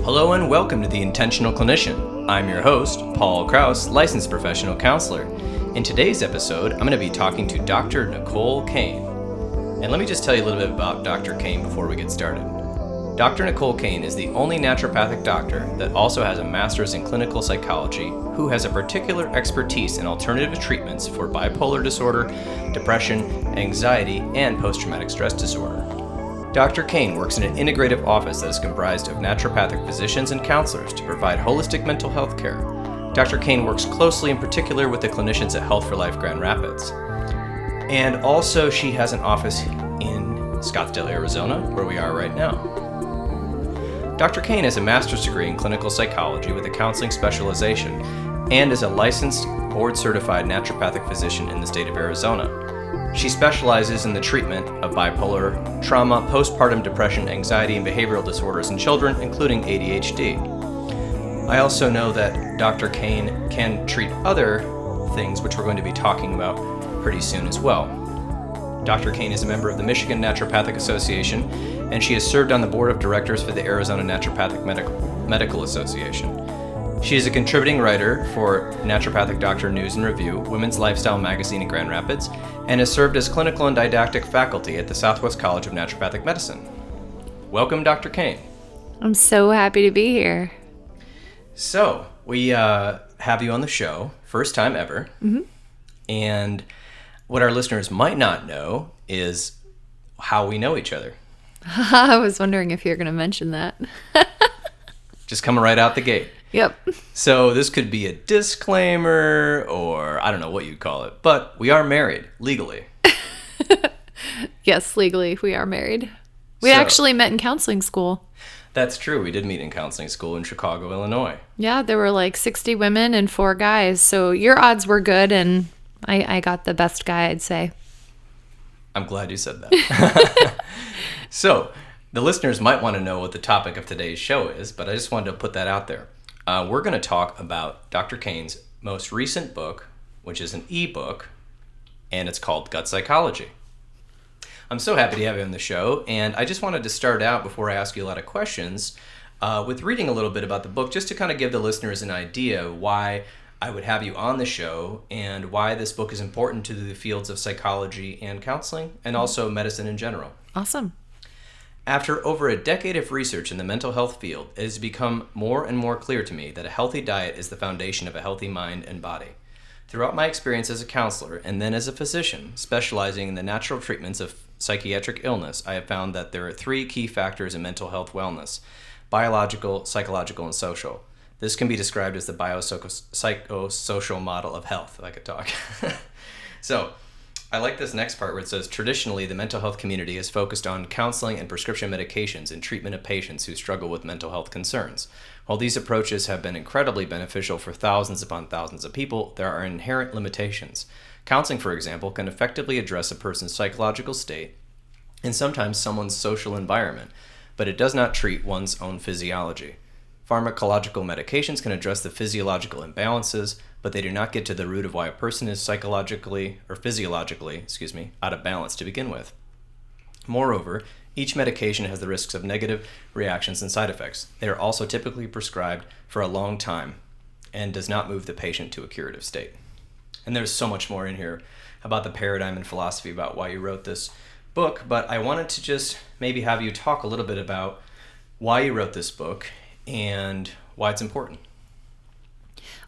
Hello and welcome to The Intentional Clinician. I'm your host, Paul Krauss, licensed professional counselor. In today's episode, I'm going to be talking to Dr. Nicole Cain. And let me just tell you a little bit about Dr. Cain before we get started. Dr. Nicole Cain is the only naturopathic doctor that also has a master's in clinical psychology who has a particular expertise in alternative treatments for bipolar disorder, depression, anxiety, and post-traumatic stress disorder. Dr. Cain works in an integrative office that is comprised of naturopathic physicians and counselors to provide holistic mental health care. Dr. Cain works closely in particular with the clinicians at Health for Life Grand Rapids. And also she has an office in Scottsdale, Arizona, where we are right now. Dr. Cain has a master's degree in clinical psychology with a counseling specialization and is a licensed, board-certified naturopathic physician in the state of Arizona. She specializes in the treatment of bipolar, trauma, postpartum depression, anxiety, and behavioral disorders in children, including ADHD. I also know that Dr. Cain can treat other things, which we're going to be talking about pretty soon as well. Dr. Cain is a member of the Michigan Naturopathic Association, and she has served on the board of directors for the Arizona Naturopathic Medical Association. She is a contributing writer for Naturopathic Doctor News and Review, Women's Lifestyle magazine in Grand Rapids, and has served as clinical and didactic faculty at the Southwest College of Naturopathic Medicine. Welcome, Dr. Cain. I'm so happy to be here. So, we have you on the show, first time ever, and what our listeners might not know is how we know each other. I was wondering if you were going to mention that. Just coming right out the gate. Yep. So this could be a disclaimer, or I don't know what you'd call it, but we are married, legally. Yes, legally, we are married. We actually met in counseling school. That's true. We did meet in counseling school in Chicago, Illinois. Yeah, there were like 60 women and 4 guys, so your odds were good, and I got the best guy, I'd say. I'm glad you said that. So, the listeners might want to know what the topic of today's show is, but I just wanted to put that out there. We're going to talk about Dr. Cain's most recent book, which is an ebook, and it's called Gut Psychology. I'm so happy to have you on the show, and I just wanted to start out, before I ask you a lot of questions, with reading a little bit about the book, just to kind of give the listeners an idea why I would have you on the show and why this book is important to the fields of psychology and counseling, and also medicine in general. Awesome. After over a decade of research in the mental health field, it has become more and more clear to me that a healthy diet is the foundation of a healthy mind and body. Throughout my experience as a counselor and then as a physician, specializing in the natural treatments of psychiatric illness, I have found that there are 3 key factors in mental health wellness: biological, psychological, and social. This can be described as the biopsychosocial model of health, if I could talk. So, I like this next part where it says, traditionally, the mental health community is focused on counseling and prescription medications and treatment of patients who struggle with mental health concerns. While these approaches have been incredibly beneficial for thousands upon thousands of people, there are inherent limitations. Counseling, for example, can effectively address a person's psychological state and sometimes someone's social environment, but it does not treat one's own physiology. Pharmacological medications can address the physiological imbalances, but they do not get to the root of why a person is physiologically out of balance to begin with. Moreover, each medication has the risks of negative reactions and side effects. They are also typically prescribed for a long time and does not move the patient to a curative state. And there's so much more in here about the paradigm and philosophy about why you wrote this book, but I wanted to just maybe have you talk a little bit about why you wrote this book and why it's important.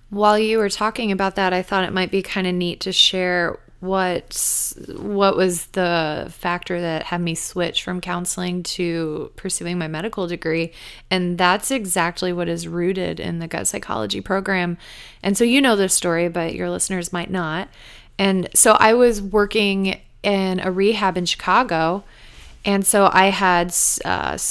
While you were talking about that, I thought it might be kind of neat to share what was the factor that had me switch from counseling to pursuing my medical degree. And that's exactly what is rooted in the gut psychology program. And so you know this story, but your listeners might not. And so I was working in a rehab in Chicago. And so I had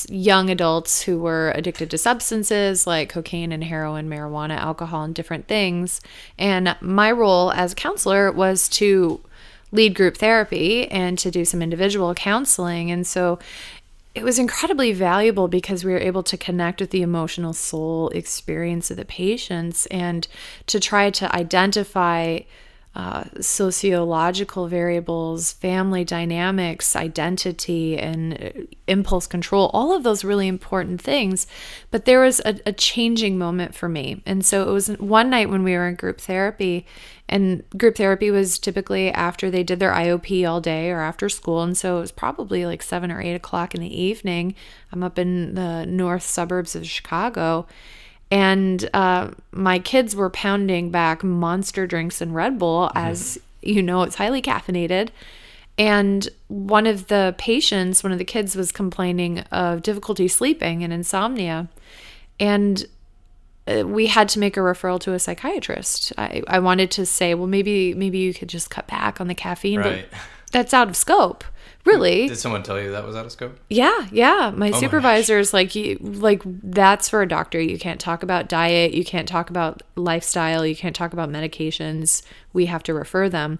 young adults who were addicted to substances like cocaine and heroin, marijuana, alcohol, and different things. And my role as a counselor was to lead group therapy and to do some individual counseling. And so it was incredibly valuable because we were able to connect with the emotional soul experience of the patients and to try to identify sociological variables, family dynamics, identity, and impulse control, all of those really important things. But there was a changing moment for me. And so it was one night when we were in group therapy, and group therapy was typically after they did their IOP all day or after school. And so it was probably like 7 or 8 o'clock in the evening. I'm up in the north suburbs of Chicago. And my kids were pounding back Monster drinks and Red Bull, as you know, it's highly caffeinated. And one of the kids was complaining of difficulty sleeping and insomnia. And we had to make a referral to a psychiatrist. I wanted to say, well, maybe you could just cut back on the caffeine, right. But that's out of scope. Really? Did someone tell you that was out of scope? Yeah. My supervisor's like, that's for a doctor. You can't talk about diet. You can't talk about lifestyle. You can't talk about medications. We have to refer them.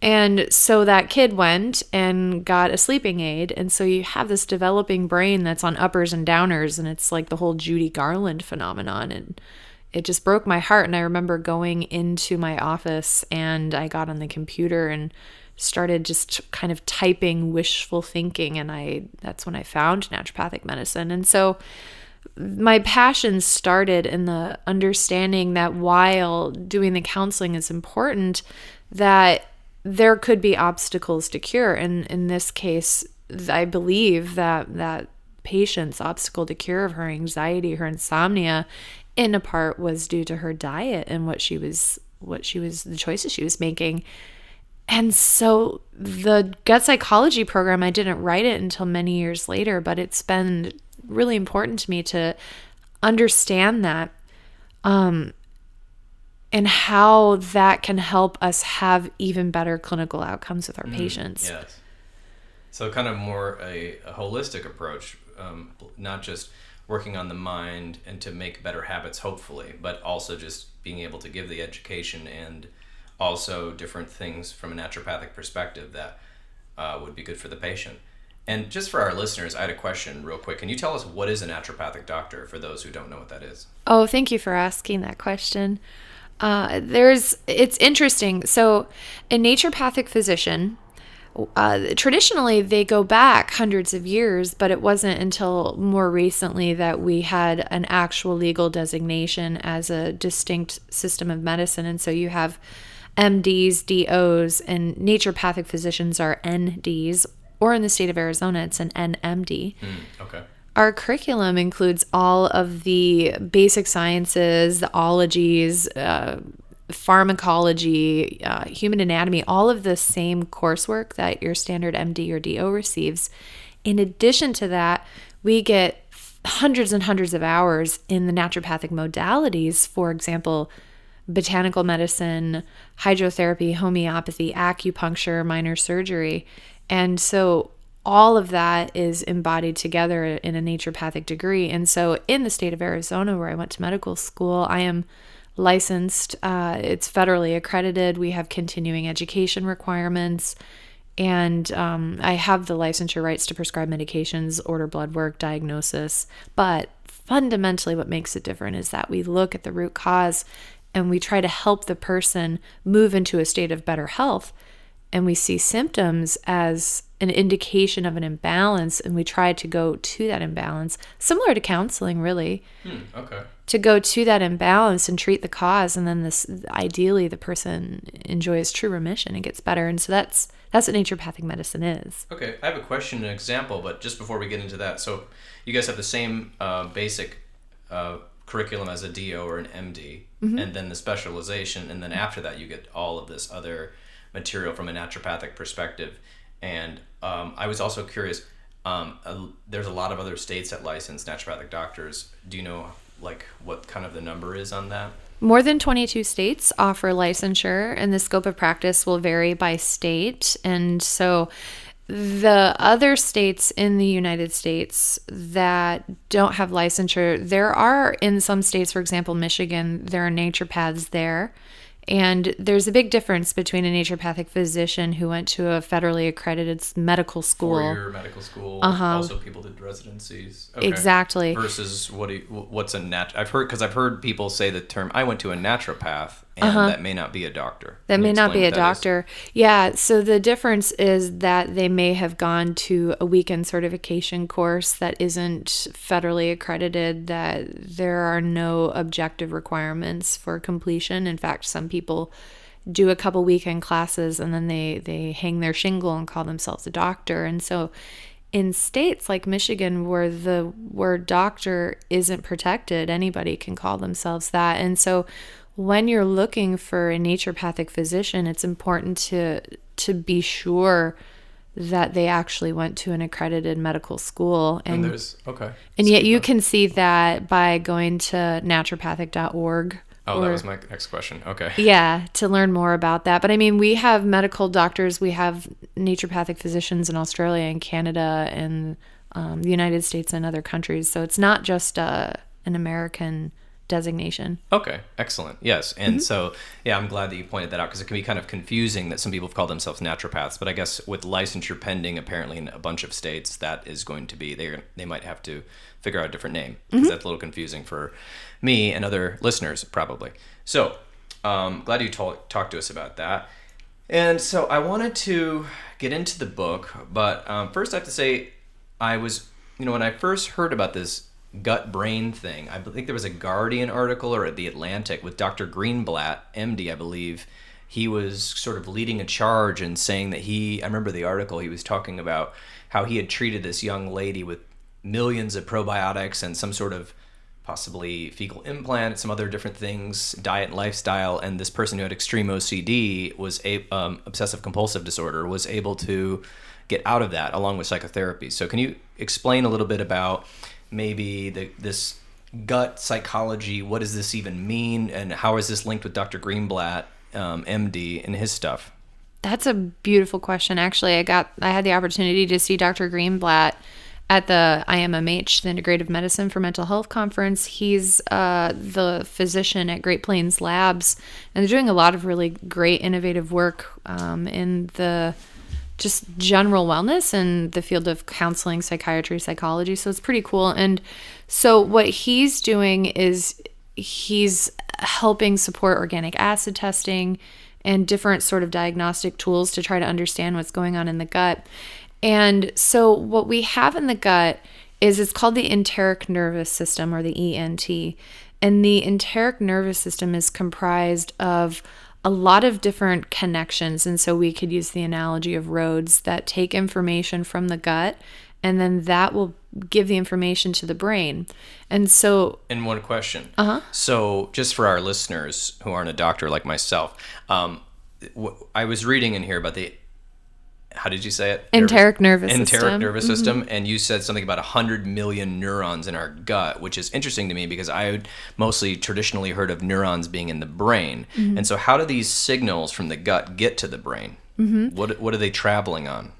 And so that kid went and got a sleeping aid. And so you have this developing brain that's on uppers and downers. And it's like the whole Judy Garland phenomenon. And it just broke my heart. And I remember going into my office and I got on the computer and started just kind of typing wishful thinking, and that's when I found naturopathic medicine. And so my passion started in the understanding that while doing the counseling is important, that there could be obstacles to cure. And in this case, I believe that patient's obstacle to cure of her anxiety, her insomnia, in a part was due to her diet and the choices she was making. And so the gut psychology program, I didn't write it until many years later, but it's been really important to me to understand that and how that can help us have even better clinical outcomes with our patients. Yes. So kind of more a holistic approach, not just working on the mind and to make better habits, hopefully, but also just being able to give the education and also different things from a naturopathic perspective that would be good for the patient. And just for our listeners, I had a question real quick. Can you tell us what is a naturopathic doctor for those who don't know what that is? Oh, thank you for asking that question. It's interesting. So a naturopathic physician, traditionally they go back hundreds of years, but it wasn't until more recently that we had an actual legal designation as a distinct system of medicine. And so you have MDs, DOs, and naturopathic physicians are NDs, or in the state of Arizona, it's an NMD. Okay. Our curriculum includes all of the basic sciences, the ologies, pharmacology, human anatomy, all of the same coursework that your standard MD or DO receives. In addition to that, we get hundreds and hundreds of hours in the naturopathic modalities, for example, botanical medicine, hydrotherapy, homeopathy, acupuncture, minor surgery. And so all of that is embodied together in a naturopathic degree. And so in the state of Arizona, where I went to medical school, I am licensed. It's federally accredited. We have continuing education requirements. And I have the licensure rights to prescribe medications, order blood work, diagnosis. But fundamentally what makes it different is that we look at the root cause and we try to help the person move into a state of better health. And we see symptoms as an indication of an imbalance, and we try to go to that imbalance, similar to counseling, really. Okay. To go to that imbalance and treat the cause, and then ideally the person enjoys true remission and gets better. And so that's what naturopathic medicine is. Okay, I have a question, an example, but just before we get into that, so you guys have the same basic curriculum as a DO or an MD, and then the specialization, and then after that you get all of this other material from a naturopathic perspective. And I was also curious, there's a lot of other states that license naturopathic doctors. Do you know what kind of the number is on that? More than 22 states offer licensure, and the scope of practice will vary by state. And so the other states in the United States that don't have licensure, there are in some states, for example, Michigan, there are naturopaths there. And there's a big difference between a naturopathic physician who went to a federally accredited medical school. 4-year medical school. Also, people did residencies. Okay. Exactly. Versus what's a I've heard people say the term, I went to a naturopath, and that may not be a doctor. That Can you may not explain be a what that is? doctor. Yeah. So the difference is that they may have gone to a weekend certification course that isn't federally accredited, that there are no objective requirements for completion. In fact, some people do a couple weekend classes and then they hang their shingle and call themselves a doctor. And so in states like Michigan, where the word doctor isn't protected, anybody can call themselves that. And so when you're looking for a naturopathic physician, it's important to be sure that they actually went to an accredited medical school. And there's, okay. And yet you can see that by going to naturopathic.org. Oh, that was my next question. Okay. Yeah, to learn more about that. But I mean, we have medical doctors, we have naturopathic physicians in Australia and Canada and the United States and other countries. So it's not just an American designation. Okay, excellent. Yes. And so, yeah, I'm glad that you pointed that out, because it can be kind of confusing that some people have called themselves naturopaths. But I guess with licensure pending, apparently in a bunch of states, that is going to be, they might have to figure out a different name, because that's a little confusing for me and other listeners, probably. So, glad you talked to us about that. And so I wanted to get into the book, but first I have to say, I was, when I first heard about this gut brain thing, I think there was a Guardian article or the Atlantic with Dr. Greenblatt, MD, I believe. He was sort of leading a charge and saying that I remember the article, he was talking about how he had treated this young lady with millions of probiotics and some sort of possibly fecal implant, some other different things, diet and lifestyle, and this person who had extreme OCD, was obsessive compulsive disorder, was able to get out of that along with psychotherapy. So can you explain a little bit about maybe this gut psychology? What does this even mean, and how is this linked with Dr. Greenblatt, MD, and his stuff? That's a beautiful question. Actually, I had the opportunity to see Dr. Greenblatt at the IMMH, the Integrative Medicine for Mental Health Conference. He's the physician at Great Plains Labs, and they're doing a lot of really great innovative work in the just general wellness and the field of counseling, psychiatry, psychology. So it's pretty cool. And so what he's doing is he's helping support organic acid testing and different sort of diagnostic tools to try to understand what's going on in the gut. And so what we have in the gut is, it's called the enteric nervous system, or the ENT. And the enteric nervous system is comprised of a lot of different connections. And so we could use the analogy of roads that take information from the gut, and then that will give the information to the brain. And so... And one question. So just for our listeners who aren't a doctor like myself, I was reading in here about the... How did you say it? Enteric nervous system. Enteric nervous system. And you said something about 100 million neurons in our gut, which is interesting to me because I had mostly traditionally heard of neurons being in the brain. And so how do these signals from the gut get to the brain? What are they traveling on?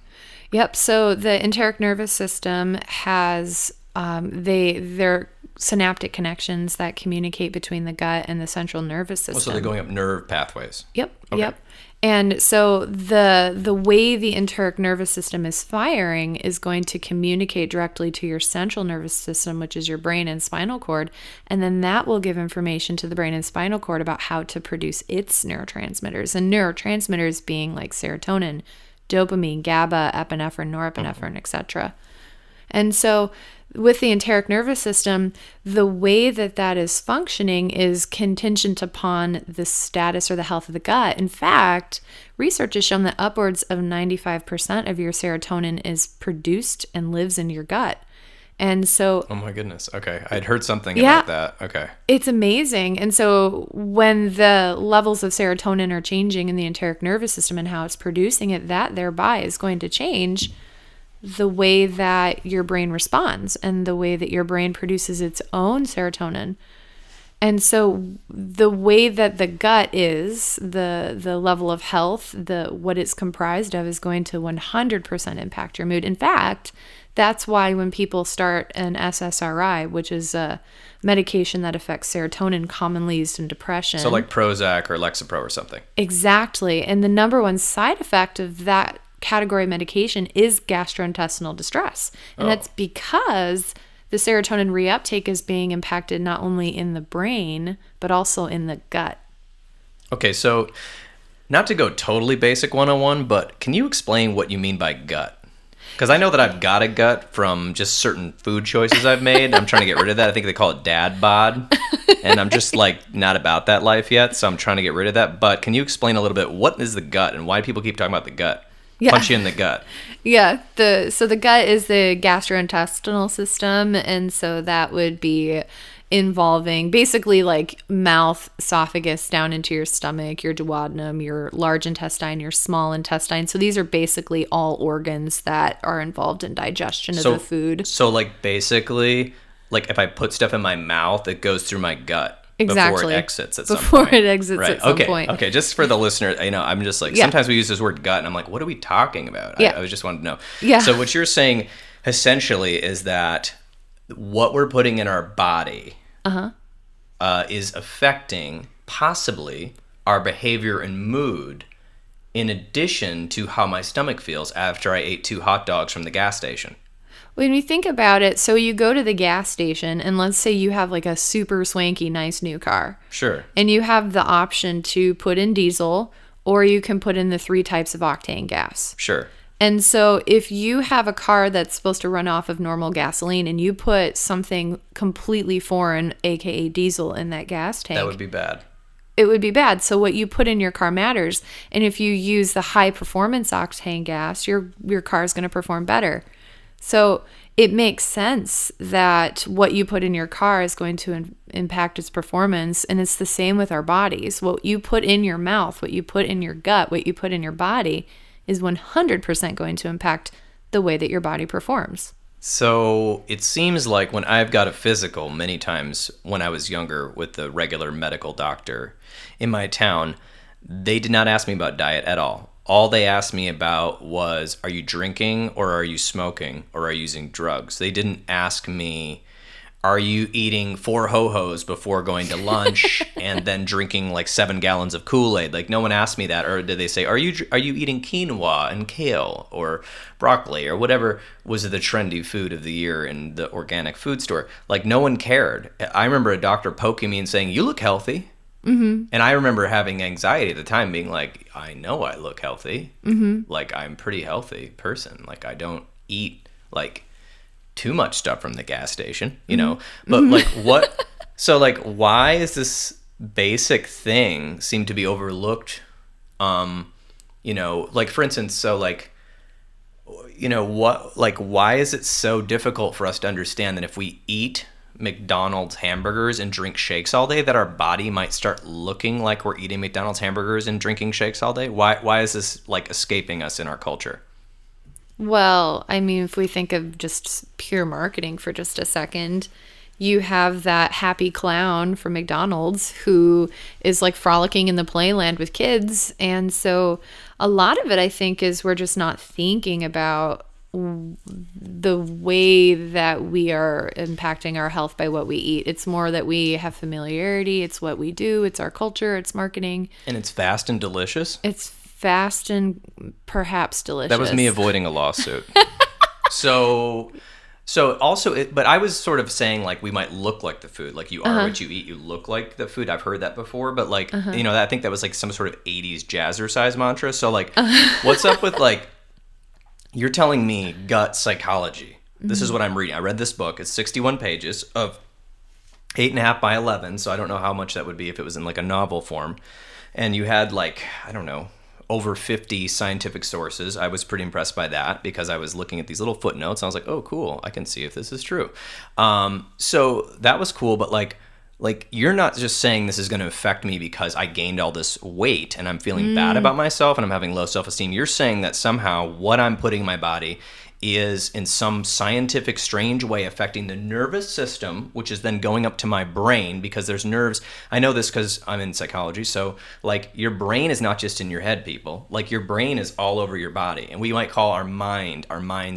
Yep. So the enteric nervous system has, they're synaptic connections that communicate between the gut and the central nervous system. So they're going up nerve pathways. Yep. Okay. Yep. And so the way the enteric nervous system is firing is going to communicate directly to your central nervous system, which is your brain and spinal cord. And then that will give information to the brain and spinal cord about how to produce its neurotransmitters. And neurotransmitters being like serotonin, dopamine, GABA, epinephrine, norepinephrine, etc. And so with the enteric nervous system, the way that is functioning is contingent upon the status or the health of the gut. In fact, research has shown that upwards of 95% of your serotonin is produced and lives in your gut. And so... Oh my goodness. Okay. I'd heard something about that. Okay. It's amazing. And so when the levels of serotonin are changing in the enteric nervous system and how it's producing it, that thereby is going to change the way that your brain responds and the way that your brain produces its own serotonin. And so the way that the gut is, the level of health, what it's comprised of is going to 100% impact your mood. In fact, that's why when people start an SSRI, which is a medication that affects serotonin commonly used in depression. So like Prozac or Lexapro or something. Exactly. And the number one side effect of that category of medication is gastrointestinal distress. And that's because the serotonin reuptake is being impacted not only in the brain, but also in the gut. Okay, so not to go totally basic 101, but can you explain what you mean by gut? Because I know that I've got a gut from just certain food choices I've made. I'm trying to get rid of that. I think they call it dad bod. And I'm just like not about that life yet, so I'm trying to get rid of that. But can you explain a little bit what is the gut and why do people keep talking about the gut? Yeah. Punch you in the gut. Yeah. So the gut is the gastrointestinal system, and so that would be involving basically like mouth, esophagus down into your stomach, your duodenum, your large intestine, your small intestine. So these are basically all organs that are involved in digestion of the food. So like basically, like if I put stuff in my mouth, it goes through my gut. Exactly. Before it exits at some point. Before it exits right. at some point. Okay, just for the listener, I'm just like, sometimes we use this word gut, and I'm like, what are we talking about? Yeah. I just wanted to know. Yeah. So what you're saying essentially is that what we're putting in our body is affecting possibly our behavior and mood in addition to how my stomach feels after I ate 2 hot dogs from the gas station. When you think about it, so you go to the gas station and let's say you have like a super swanky, nice new car. Sure. And you have the option to put in diesel or you can put in the 3 types of octane gas. Sure. And so if you have a car that's supposed to run off of normal gasoline and you put something completely foreign, aka diesel, in that gas tank, that would be bad. It would be bad. So what you put in your car matters. And if you use the high performance octane gas, your car is going to perform better. So it makes sense that what you put in your car is going to impact its performance. And it's the same with our bodies. What you put in your mouth, what you put in your gut, what you put in your body is 100% going to impact the way that your body performs. So it seems like when I've got a physical many times when I was younger with the regular medical doctor in my town, they did not ask me about diet at all. All they asked me about was, are you drinking or are you smoking or are you using drugs? They didn't ask me, are you eating 4 Ho-Hos before going to lunch and then drinking like 7 gallons of Kool-Aid? Like no one asked me that. Or did they say, are you eating quinoa and kale or broccoli or whatever was the trendy food of the year in the organic food store? Like no one cared. I remember a doctor poking me and saying, you look healthy. Mm-hmm. And I remember having anxiety at the time being like, I know I look healthy. Mm-hmm. Like I'm a pretty healthy person. Like I don't eat like too much stuff from the gas station, you know, but like what, so like why is this basic thing seem to be overlooked? You know, like for instance, so like, you know, what, like why is it so difficult for us to understand that if we eat McDonald's hamburgers and drink shakes all day, that our body might start looking like we're eating McDonald's hamburgers and drinking shakes all day? Why is this like escaping us in our culture? Well, I mean, if we think of just pure marketing for just a second, you have that happy clown from McDonald's who is like frolicking in the playland with kids. And so a lot of it, I think, is we're just not thinking about the way that we are impacting our health by what we eat. It's more that we have familiarity. It's what we do. It's our culture. It's marketing. And it's fast and delicious. It's fast and perhaps delicious. That was me avoiding a lawsuit. So also, but I was sort of saying like we might look like the food, like you are what you eat, you look like the food. I've heard that before, but like, you know, I think that was like some sort of 80s jazzercise mantra. So like, what's up with like, you're telling me gut psychology. This is what I'm reading. I read this book. It's 61 pages of 8.5 by 11. So I don't know how much that would be if it was in like a novel form. And you had like, I don't know, over 50 scientific sources. I was pretty impressed by that because I was looking at these little footnotes. I was like, oh, cool. I can see if this is true. So that was cool. But like you're not just saying this is going to affect me because I gained all this weight and I'm feeling bad about myself and I'm having low self-esteem. You're saying that somehow what I'm putting in my body is in some scientific strange way affecting the nervous system, which is then going up to my brain because there's nerves. I know this because I'm in psychology. So like your brain is not just in your head, people. Like your brain is all over your body. And we might call our mind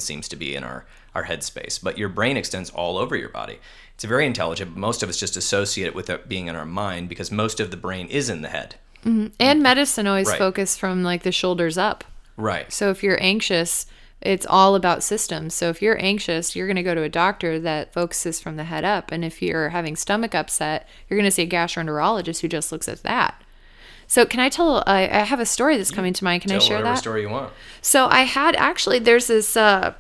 seems to be in our headspace, but your brain extends all over your body. It's very intelligent, but most of us just associate it with it being in our mind because most of the brain is in the head. Mm-hmm. And medicine always focus from like the shoulders up. Right. So if you're anxious, it's all about systems. So if you're anxious, you're going to go to a doctor that focuses from the head up. And if you're having stomach upset, you're going to see a gastroenterologist who just looks at that. So can I tell, I have a story that's coming to mind. Can I share whatever that? story you want. So I had actually, there's this, I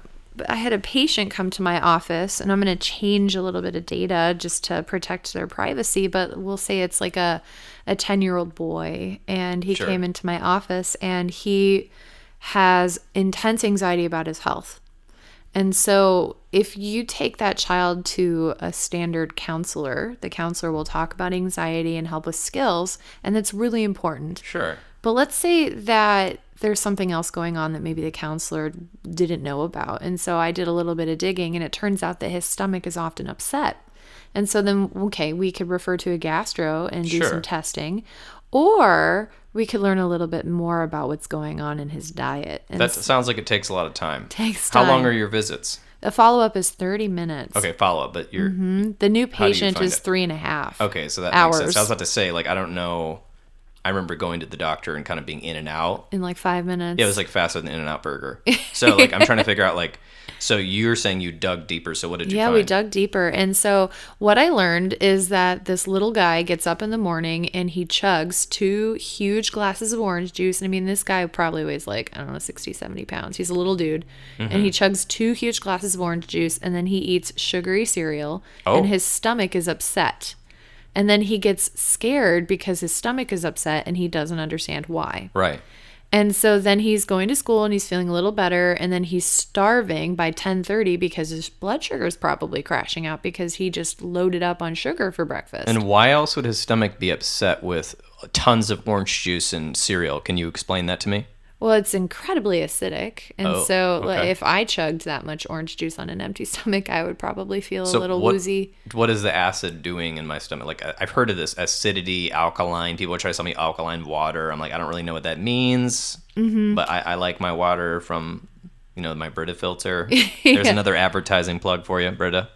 had a patient come to my office, and I'm going to change a little bit of data just to protect their privacy, but we'll say it's like a 10-year-old boy, and he came into my office, and he has intense anxiety about his health. And so if you take that child to a standard counselor, the counselor will talk about anxiety and help with skills, and that's really important. Sure. But let's say that there's something else going on that maybe the counselor didn't know about. And so I did a little bit of digging, and it turns out that his stomach is often upset. And so then, okay, we could refer to a gastro and do some testing, or we could learn a little bit more about what's going on in his diet. And that sounds like it takes a lot of time. Takes time. How long are your visits? The follow-up is 30 minutes. Okay, follow-up, but you're... The new patient is 3.5 Okay, so that hours. makes sense. I was about to say, like, I don't know... I remember going to the doctor and kind of being in and out. In like 5 minutes. Yeah, it was like faster than In-N-Out Burger. So, like, I'm trying to figure out, like... So you're saying you dug deeper. So what did you find? Yeah, we dug deeper. And so what I learned is that this little guy gets up in the morning and he chugs 2 huge glasses of orange juice. And I mean, this guy probably weighs like, I don't know, 60, 70 pounds. He's a little dude. And he chugs 2 huge glasses of orange juice, and then he eats sugary cereal. And his stomach is upset. And then he gets scared because his stomach is upset and he doesn't understand why. Right. And so then he's going to school and he's feeling a little better, and then he's starving by 10:30 because his blood sugar is probably crashing out because he just loaded up on sugar for breakfast. And why else would his stomach be upset with tons of orange juice and cereal? Can you explain that to me? Well, it's incredibly acidic. And like, if I chugged that much orange juice on an empty stomach, I would probably feel a little woozy. What is the acid doing in my stomach? Like, I've heard of this acidity, alkaline. People try to sell me alkaline water. I'm like, I don't really know what that means. But I like my water from, my Brita filter. There's another advertising plug for you, Brita.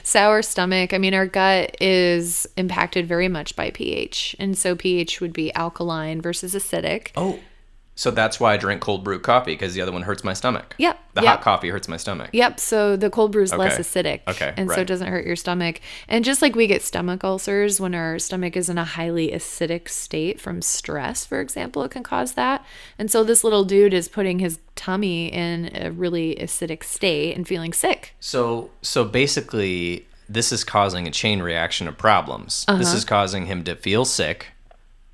Sour stomach. I mean, our gut is impacted very much by pH. And so pH would be alkaline versus acidic. Oh, so that's why I drink cold brew coffee, because the other one hurts my stomach. Yep. The hot coffee hurts my stomach. Yep. So the cold brew is less acidic. Okay. And so it doesn't hurt your stomach. And just like we get stomach ulcers when our stomach is in a highly acidic state from stress, for example, it can cause that. And so this little dude is putting his tummy in a really acidic state and feeling sick. So basically, this is causing a chain reaction of problems. This is causing him to feel sick,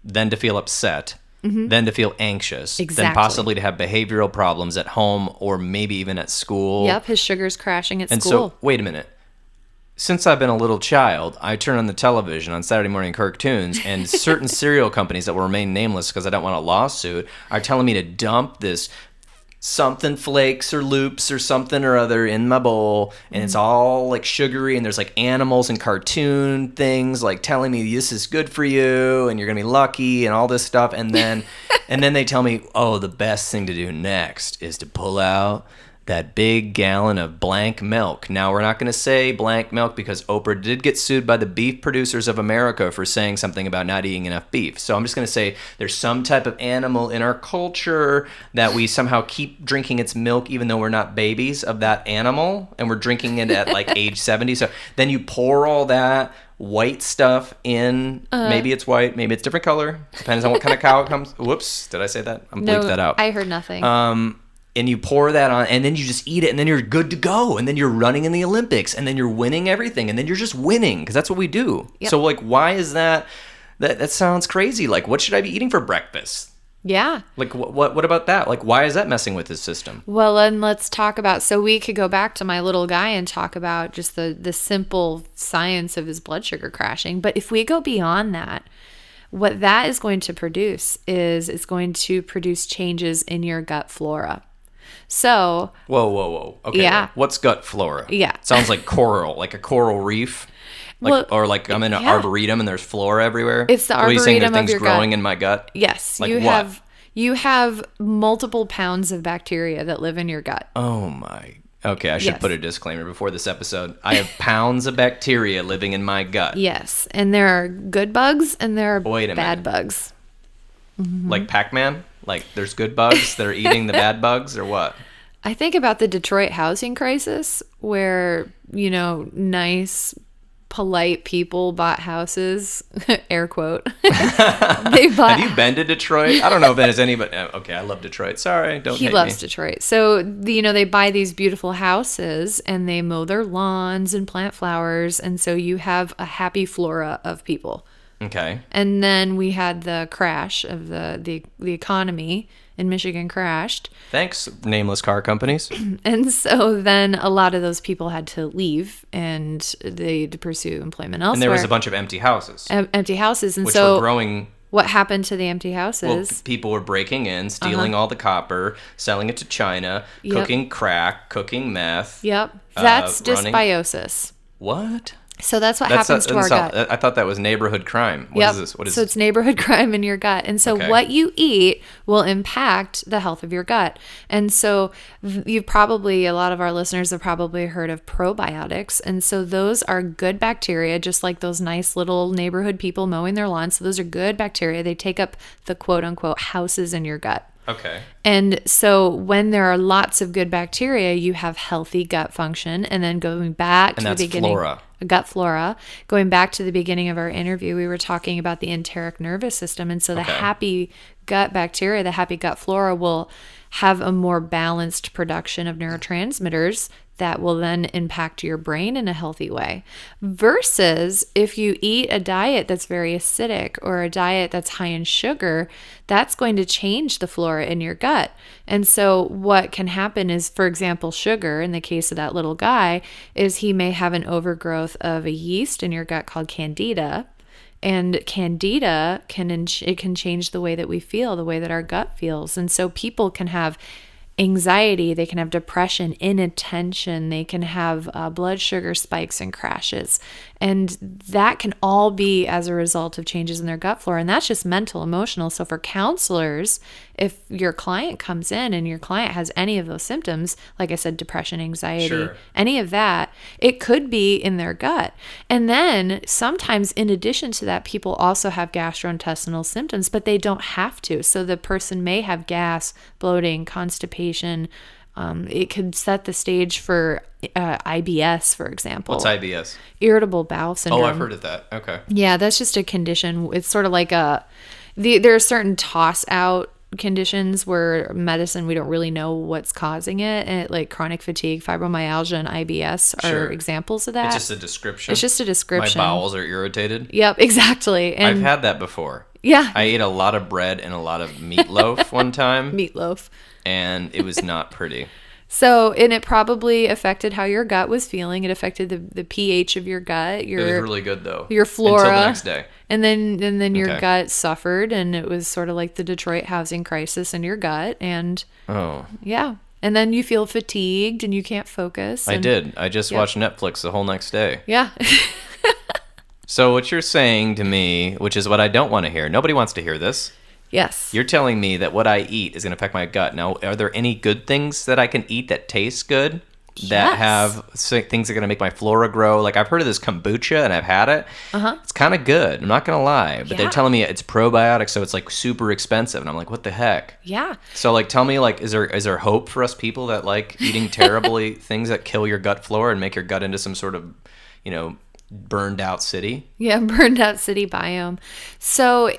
then to feel upset, then to feel anxious, then possibly to have behavioral problems at home or maybe even at school. Yep, his sugar's crashing at and school. So, wait a minute. Since I've been a little child, I turn on the television on Saturday morning cartoons, and certain cereal companies that will remain nameless because I don't want a lawsuit are telling me to dump this something flakes or loops or something or other in my bowl, and it's all like sugary, and there's like animals and cartoon things like telling me this is good for you and you're gonna be lucky and all this stuff, and then they tell me, oh, the best thing to do next is to pull out that big gallon of blank milk. Now, we're not going to say blank milk because Oprah did get sued by the Beef Producers of America for saying something about not eating enough beef. So I'm just going to say there's some type of animal in our culture that we somehow keep drinking its milk even though we're not babies of that animal, and we're drinking it at like age 70. So then you pour all that white stuff in. Maybe it's white, maybe it's different color. Depends on what kind of cow it comes. Whoops, did I say that? I'm bleep that out. I heard nothing. And you pour that on, and then you just eat it, and then you're good to go, and then you're running in the Olympics, and then you're winning everything, and then you're just winning, because that's what we do. Yep. So, like, why is that sounds crazy. Like, what should I be eating for breakfast? Yeah. Like, what about that? Like, why is that messing with his system? Well, and let's talk about, so we could go back to my little guy and talk about just the simple science of his blood sugar crashing. But if we go beyond that, what that is going to produce is it's going to produce changes in your gut flora. So whoa. Okay. Yeah. What's gut flora? Yeah. Sounds like coral, like a coral reef. Or like I'm in an arboretum and there's flora everywhere. It's the arboretum. Are you saying there are of things your growing gut. in my gut? Yes. Like you have multiple pounds of bacteria that live in your gut. Oh my. Okay, I should put a disclaimer before this episode. I have pounds of bacteria living in my gut. Yes. And there are good bugs and there are bad bugs. Mm-hmm. Like Pac-Man? Like there's good bugs that are eating the bad bugs, or what? I think about the Detroit housing crisis where, nice polite people bought houses, air quote. They bought. Have you been to Detroit? I don't know if there's anybody. Okay, I love Detroit. Sorry, don't hate me. He loves Detroit. So, they buy these beautiful houses and they mow their lawns and plant flowers. And so you have a happy flora of people. Okay. And then we had the crash of the economy in Michigan crashed. Thanks, nameless car companies. And so then a lot of those people had to leave and they had to pursue employment elsewhere. And there was a bunch of empty houses. Empty houses. And which so were growing. What happened to the empty houses? Well, people were breaking in, stealing all the copper, selling it to China, cooking crack, cooking meth. Yep. That's dysbiosis. What? So that's what happens to our gut. I thought that was neighborhood crime. What is this? What is so it's neighborhood crime in your gut. And so what you eat will impact the health of your gut. And so a lot of our listeners have probably heard of probiotics. And so those are good bacteria, just like those nice little neighborhood people mowing their lawns. So those are good bacteria. They take up the quote unquote houses in your gut. Okay. And so when there are lots of good bacteria, you have healthy gut function. And then going back to the beginning, flora. Gut flora, going back to the beginning of our interview, we were talking about the enteric nervous system. And so the happy gut bacteria, the happy gut flora will have a more balanced production of neurotransmitters that will then impact your brain in a healthy way. Versus if you eat a diet that's very acidic or a diet that's high in sugar, that's going to change the flora in your gut. And so what can happen is, for example, sugar, in the case of that little guy, is he may have an overgrowth of a yeast in your gut called Candida. And Candida can change the way that we feel, the way that our gut feels. And so people can have anxiety, they can have depression, inattention, they can have blood sugar spikes and crashes. And that can all be as a result of changes in their gut flora. And that's just mental, emotional. So for counselors, if your client comes in and your client has any of those symptoms, like I said, depression, anxiety, any of that, it could be in their gut. And then sometimes in addition to that, people also have gastrointestinal symptoms, but they don't have to. So the person may have gas, bloating, constipation. It could set the stage for IBS, for example. What's IBS? Irritable bowel syndrome. Oh, I've heard of that. Okay. Yeah, that's just a condition. It's sort of like there are certain toss-out conditions where medicine, we don't really know what's causing it. And like chronic fatigue, fibromyalgia, and IBS are examples of that. It's just a description. It's just a description. My bowels are irritated. Yep, exactly. And I've had that before. Yeah. I ate a lot of bread and a lot of meatloaf one time. Meatloaf. And it was not pretty. So, and it probably affected how your gut was feeling. It affected the pH of your gut. It was really good though. Your flora. Until the next day. And then your gut suffered, and it was sort of like the Detroit housing crisis in your gut. And yeah. And then you feel fatigued and you can't focus. I did. I just watched Netflix the whole next day. Yeah. So what you're saying to me, which is what I don't want to hear. Nobody wants to hear this. Yes. You're telling me that what I eat is going to affect my gut. Now, are there any good things that I can eat that taste good? That have things that are going to make my flora grow? Like, I've heard of this kombucha, and I've had it. It's kind of good. I'm not going to lie. But they're telling me it's probiotic, so it's, like, super expensive. And I'm like, what the heck? Yeah. So, like, tell me, like, is there hope for us people that like eating terribly things that kill your gut flora and make your gut into some sort of, burned out city? Yeah, burned out city biome. So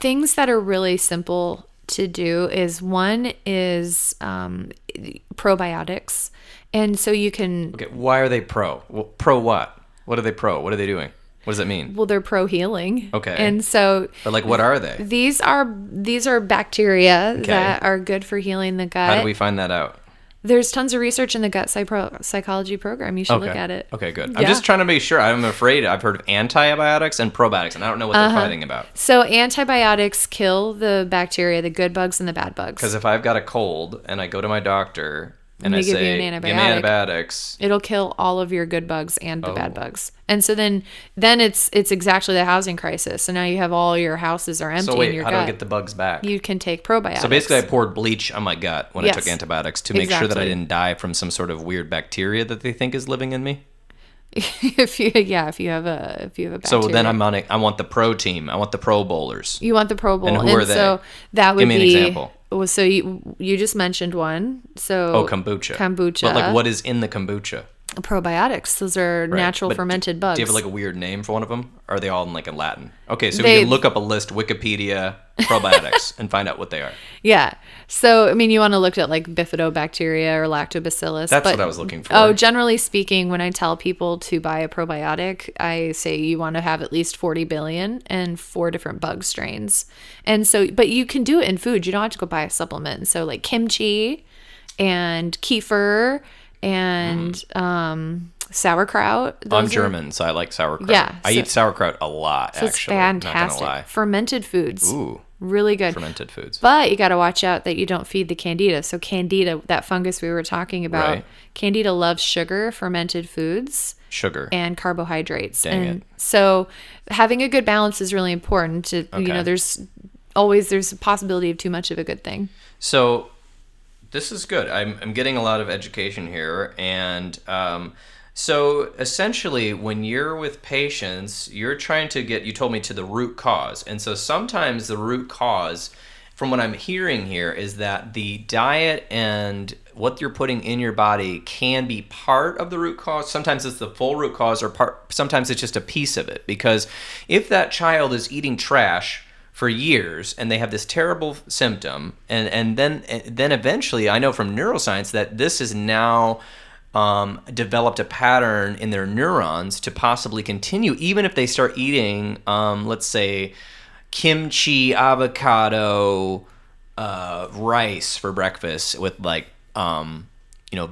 things that are really simple to do is one is probiotics. And so you can... Okay, why are they pro? Well, pro what? What are they pro? What are they doing? What does that mean? Well, they're pro-healing. Okay. And so... But, like, what are they? These are bacteria that are good for healing the gut. How do we find that out? There's tons of research in the gut psychology program. You should look at it. Okay, good. I'm just trying to make sure. I'm afraid. I've heard of antibiotics and probiotics, and I don't know what they're fighting about. So antibiotics kill the bacteria, the good bugs and the bad bugs. Because if I've got a cold and I go to my doctor and I give say, you an antibiotic, give me antibiotics, it'll kill all of your good bugs and the bad bugs. And so then it's exactly the housing crisis. So now you have all your houses are empty in your gut. How do I get the bugs back? You can take probiotics. So basically I poured bleach on my gut when I took antibiotics to make sure that I didn't die from some sort of weird bacteria that they think is living in me. if you have a bacteria. So then I want the pro team. I want the pro bowlers. You want the pro bowl. And who are they? So that would Give me an example. Well, so you just mentioned one. So kombucha. Kombucha. But like, what is in the kombucha? Probiotics. Those are Right. natural But fermented bugs. Do you have like a weird name for one of them? Or are they all in like in Latin? Okay, so we They- can look up a list, Wikipedia, probiotics, and find out what they are. Yeah. So, I mean, you want to look at like bifidobacteria or lactobacillus. That's what I was looking for. Oh, generally speaking, when I tell people to buy a probiotic, I say you want to have at least 40 billion and 4 different bug strains. And so, but you can do it in food. You don't have to go buy a supplement. So, like kimchi and kefir and sauerkraut. I'm Those are- German, so I like sauerkraut. Yeah, I so- eat sauerkraut a lot, So it's actually. Not gonna fantastic. lie. Fermented foods. Ooh, Really good. fermented foods. But you got to watch out that you don't feed the candida. So candida, that fungus we were talking about, Right. candida loves sugar, fermented foods, Sugar. and carbohydrates. Dang and it. so having a good balance is really important. To, Okay. You know, there's a possibility of too much of a good thing. So this is good. I'm getting a lot of education here. And so essentially, when you're with patients, you're trying to get, you told me, to the root cause. And so sometimes the root cause, from what I'm hearing here, is that the diet and what you're putting in your body can be part of the root cause. Sometimes it's the full root cause, or sometimes it's just a piece of it. Because if that child is eating trash for years and they have this terrible symptom, and then eventually, I know from neuroscience that this is now developed a pattern in their neurons to possibly continue, even if they start eating, let's say, kimchi, avocado, rice for breakfast with like,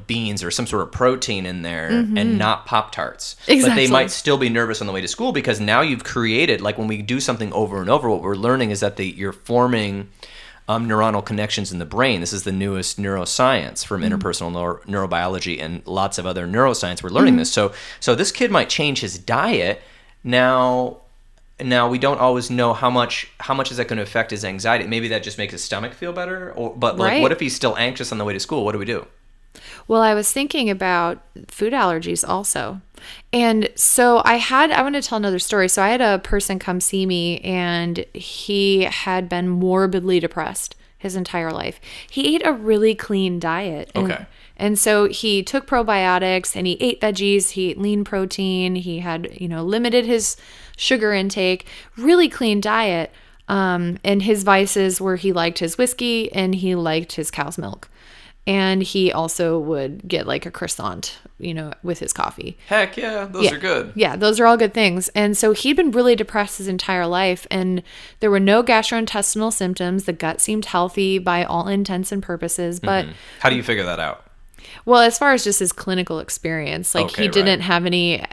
beans or some sort of protein in there, and not Pop-Tarts. Exactly. But they might still be nervous on the way to school, because now you've created, like when we do something over and over, what we're learning is that you're forming neuronal connections in the brain. This is the newest neuroscience from interpersonal neurobiology and lots of other neuroscience. We're learning this. So this kid might change his diet. Now we don't always know how much is that going to affect his anxiety. Maybe that just makes his stomach feel better. But Right. what if he's still anxious on the way to school? What do we do? Well, I was thinking about food allergies also. And so I want to tell another story. So I had a person come see me, and he had been morbidly depressed his entire life. He ate a really clean diet. Okay. And so he took probiotics and he ate veggies, he ate lean protein, he had, limited his sugar intake, really clean diet. And his vices were he liked his whiskey and he liked his cow's milk. And he also would get like a croissant, with his coffee. Heck yeah, those are good. Yeah, those are all good things. And so he'd been really depressed his entire life, and there were no gastrointestinal symptoms. The gut seemed healthy by all intents and purposes. But How do you figure that out? well, as far as just his clinical experience, like Okay, he didn't right. have any,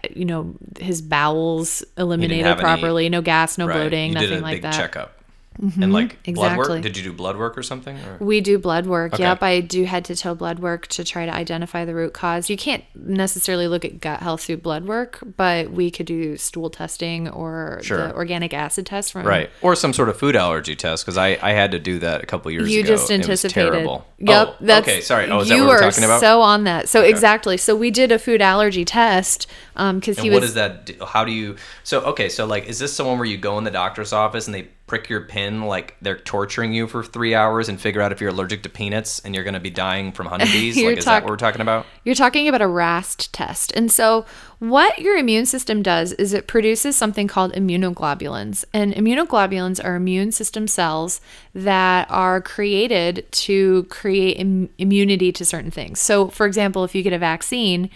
his bowels eliminated have any- properly, no gas, no Right. bloating, You nothing did a like big that. checkup. And like blood exactly. work? Did you do blood work or something? Or? We do blood work. Okay. Yep, I do head to toe blood work to try to identify the root cause. You can't necessarily look at gut health through blood work, but we could do stool testing or Sure. the organic acid test from Right. Or some sort of food allergy test, because I had to do that a couple years You ago. just It was anticipated. terrible. Yep. Oh, That's, okay, sorry. Oh, is that you what we're are talking about? so on that. So exactly. So we did a food allergy test because he And what was. does that do? How do you... So like, is this someone where you go in the doctor's office and they prick your pin like they're torturing you for 3 hours and figure out if you're allergic to peanuts and you're going to be dying from honeybees? You're Like, is that what we're talking about? You're talking about a RAST test. And so what your immune system does is it produces something called immunoglobulins. And immunoglobulins are immune system cells that are created to create immunity to certain things. So, for example, if you get a vaccine,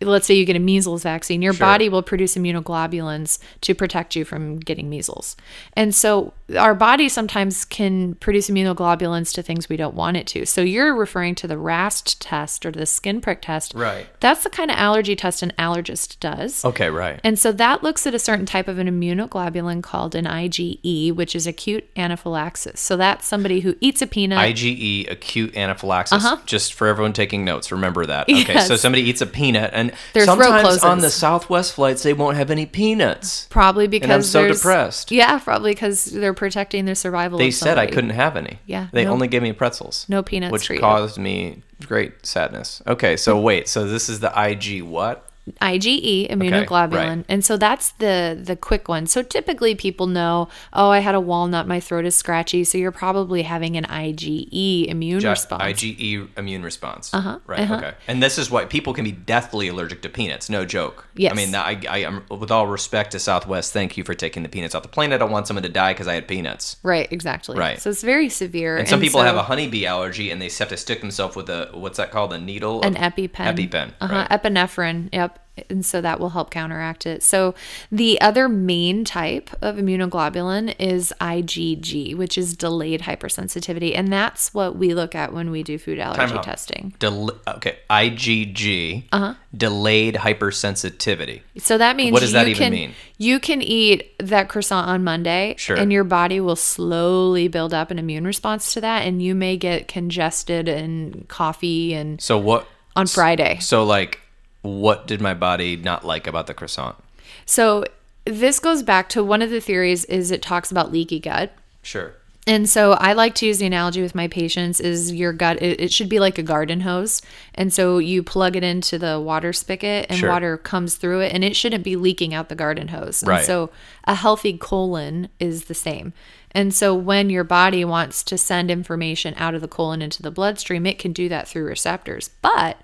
let's say you get a measles vaccine, your Sure. body will produce immunoglobulins to protect you from getting measles. And so our body sometimes can produce immunoglobulins to things we don't want it to. So you're referring to the RAST test or the skin prick test. Right. That's the kind of allergy test an allergist does. Okay, right. And so that looks at a certain type of an immunoglobulin called an IgE, which is acute anaphylaxis. So that's somebody who eats a peanut. IgE, acute anaphylaxis. Just for everyone taking notes, remember that. Okay, Yes. so somebody eats a peanut, and Their throat sometimes closes. on the Southwest flights, they won't have any peanuts. Probably because And I'm so there's- depressed. Yeah, probably because they're protecting their survival. They of said I somebody. couldn't have any. Yeah, They no- only gave me pretzels. no peanuts which for you. caused me great sadness. Okay, so wait. So this is the IG what? IgE, immunoglobulin. right. And so that's the quick one. So typically people know, oh, I had a walnut, my throat is scratchy. So you're probably having an IgE immune response. IgE immune response. Uh-huh. Right. Uh-huh. Okay. And this is why people can be deathly allergic to peanuts. No joke. Yes. I mean, I am, with all respect to Southwest, thank you for taking the peanuts off the plane. I don't want someone to die because I had peanuts. Right. Exactly. Right. So it's very severe. And some people have a honeybee allergy and they have to stick themselves with what's that called? A needle? An EpiPen. EpiPen. Uh-huh. Right. Epinephrine. Yep. And so that will help counteract it. So the other main type of immunoglobulin is IgG, which is delayed hypersensitivity. And that's what we look at when we do food allergy testing. Okay. IgG. Delayed hypersensitivity. So that means what does that even mean? You can eat that croissant on Monday, sure, and your body will slowly build up an immune response to that, and you may get congested and coffee and on Friday. So like, what did my body not like about the croissant? So this goes back to one of the theories is it talks about leaky gut. Sure. And so I like to use the analogy with my patients is your gut, it should be like a garden hose. And so you plug it into the water spigot and water comes through it and it shouldn't be leaking out the garden hose. Right. And so a healthy colon is the same. And so when your body wants to send information out of the colon into the bloodstream, it can do that through receptors. But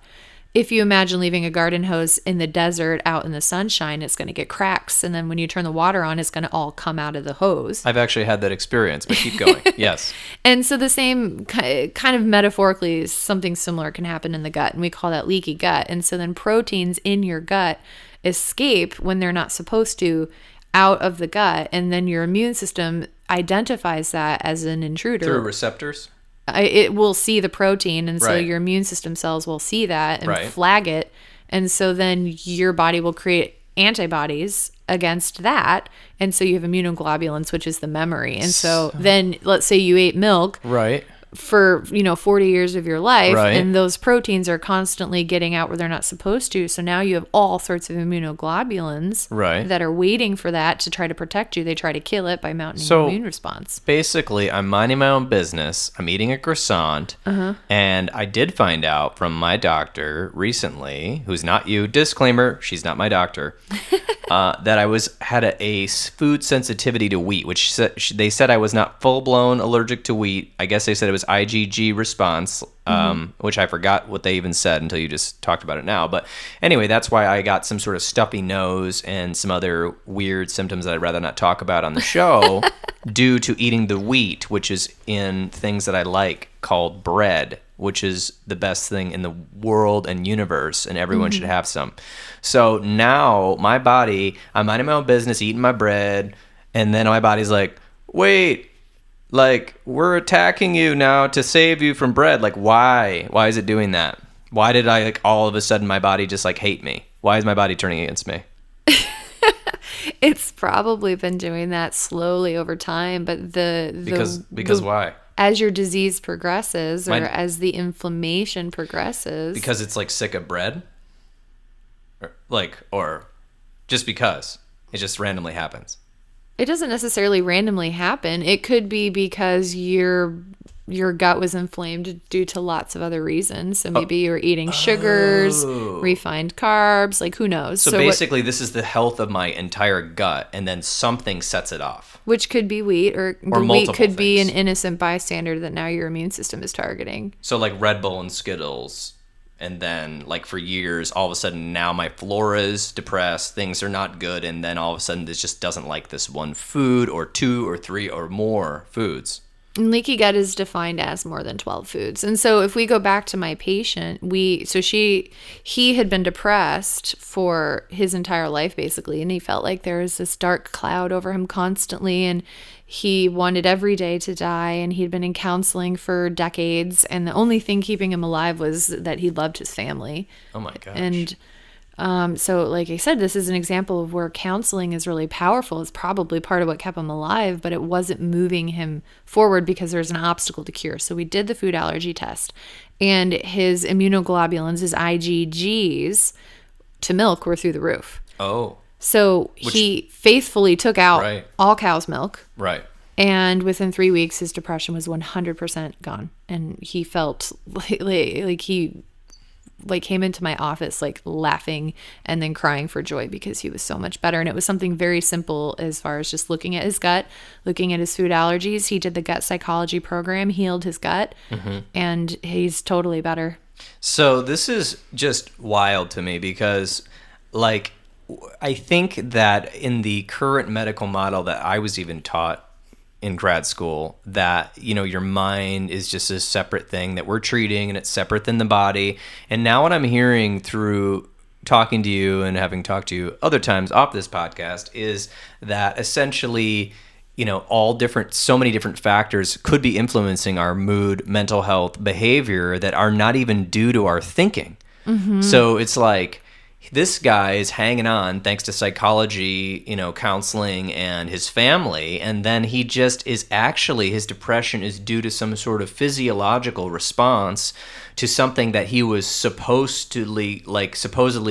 if you imagine leaving a garden hose in the desert out in the sunshine, it's going to get cracks. And then when you turn the water on, it's going to all come out of the hose. I've actually had that experience, but keep going. Yes. And so the same kind of metaphorically, something similar can happen in the gut. And we call that leaky gut. And so then proteins in your gut escape when they're not supposed to out of the gut. And then your immune system identifies that as an intruder. Through receptors? It will see the protein, and so right, your immune system cells will see that and right, flag it, and so then your body will create antibodies against that, and so you have immunoglobulins, which is the memory. And so then let's say you ate milk right, for 40 years of your life, right, and those proteins are constantly getting out where they're not supposed to. So now you have all sorts of immunoglobulins right, that are waiting for that to try to protect you. They try to kill it by mounting an immune response. Basically, I'm minding my own business. I'm eating a croissant, and I did find out from my doctor recently, who's not you, disclaimer, she's not my doctor, that I had a food sensitivity to wheat, which they said I was not full-blown allergic to wheat. I guess they said it was IgG response, which I forgot what they even said until you just talked about it now. But anyway, that's why I got some sort of stuffy nose and some other weird symptoms that I'd rather not talk about on the show due to eating the wheat, which is in things that I like called bread, which is the best thing in the world and universe, and everyone should have some. So now my body, I'm minding my own business, eating my bread, and then my body's like, wait, like, we're attacking you now to save you from bread. Like, why? Why is it doing that? Why did I, like, all of a sudden my body just, like, hate me? Why is my body turning against me? It's probably been doing that slowly over time, but because why? As your disease progresses or as the inflammation progresses. Because it's, like, sick of bread? Or just because it just randomly happens? It doesn't necessarily randomly happen. It could be because your gut was inflamed due to lots of other reasons. So maybe you were eating sugars, refined carbs, like who knows. So basically this is the health of my entire gut, and then something sets it off. Which could be wheat, or the wheat could be an innocent bystander that now your immune system is targeting. So like Red Bull and Skittles. And then, like, for years, all of a sudden, now my flora is depressed, things are not good, and then all of a sudden, this just doesn't like this one food, or 2 or 3 or more foods. And leaky gut is defined as more than 12 foods. And so if we go back to my patient, he had been depressed for his entire life, basically, and he felt like there was this dark cloud over him constantly, and he wanted every day to die, and he'd been in counseling for decades, and the only thing keeping him alive was that he loved his family. Oh my gosh. And so like I said, this is an example of where counseling is really powerful. It's probably part of what kept him alive, but it wasn't moving him forward because there's an obstacle to cure. So we did the food allergy test, and his immunoglobulins, his IgGs to milk were through the roof. Oh. So he faithfully took out all cow's milk. Right. And within 3 weeks, his depression was 100% gone. And he felt like he like came into my office like laughing and then crying for joy because he was so much better. And it was something very simple as far as just looking at his gut, looking at his food allergies. He did the gut psychology program, healed his gut, and he's totally better. So this is just wild to me because, like, I think that in the current medical model that I was even taught in grad school, that, you know, your mind is just a separate thing that we're treating and it's separate than the body. And now what I'm hearing through talking to you and having talked to you other times off this podcast is that essentially, you know, so many different factors could be influencing our mood, mental health, behavior that are not even due to our thinking. So it's like, this guy is hanging on thanks to psychology, you know, counseling and his family. And then he just is actually, his depression is due to some sort of physiological response to something that he was supposedly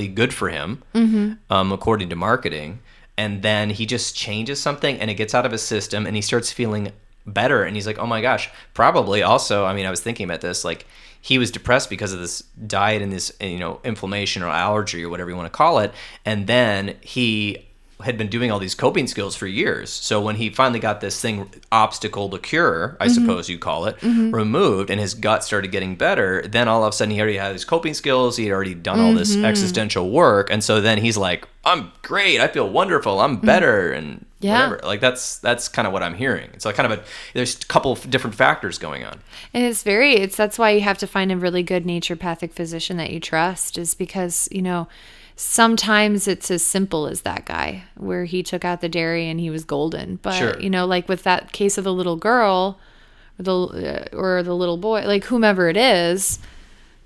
good for him, according to marketing. And then he just changes something and it gets out of his system and he starts feeling better. And he's like, oh my gosh, probably also, I mean, I was thinking about this, like, he was depressed because of this diet and this, you know, inflammation or allergy or whatever you want to call it. And then he had been doing all these coping skills for years. So when he finally got this thing, obstacle to cure, I suppose you call it, removed, and his gut started getting better, then all of a sudden he already had his coping skills. He had already done all this existential work. And so then he's like, I'm great. I feel wonderful. I'm better. And whatever. Like that's kind of what I'm hearing. It's like kind of there's a couple of different factors going on. And that's why you have to find a really good naturopathic physician that you trust, is because, you know, sometimes it's as simple as that guy where he took out the dairy and he was golden. But, you know, like with that case of the little girl or the little boy, like whomever it is,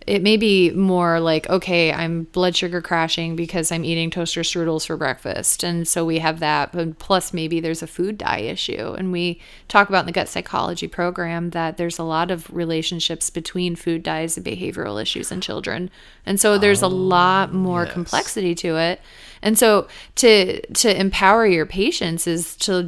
it may be more like, okay, I'm blood sugar crashing because I'm eating toaster strudels for breakfast. And so we have that. But plus maybe there's a food dye issue. And we talk about in the gut psychology program that there's a lot of relationships between food dyes and behavioral issues in children. And so there's a lot more complexity to it. And so to empower your patients is to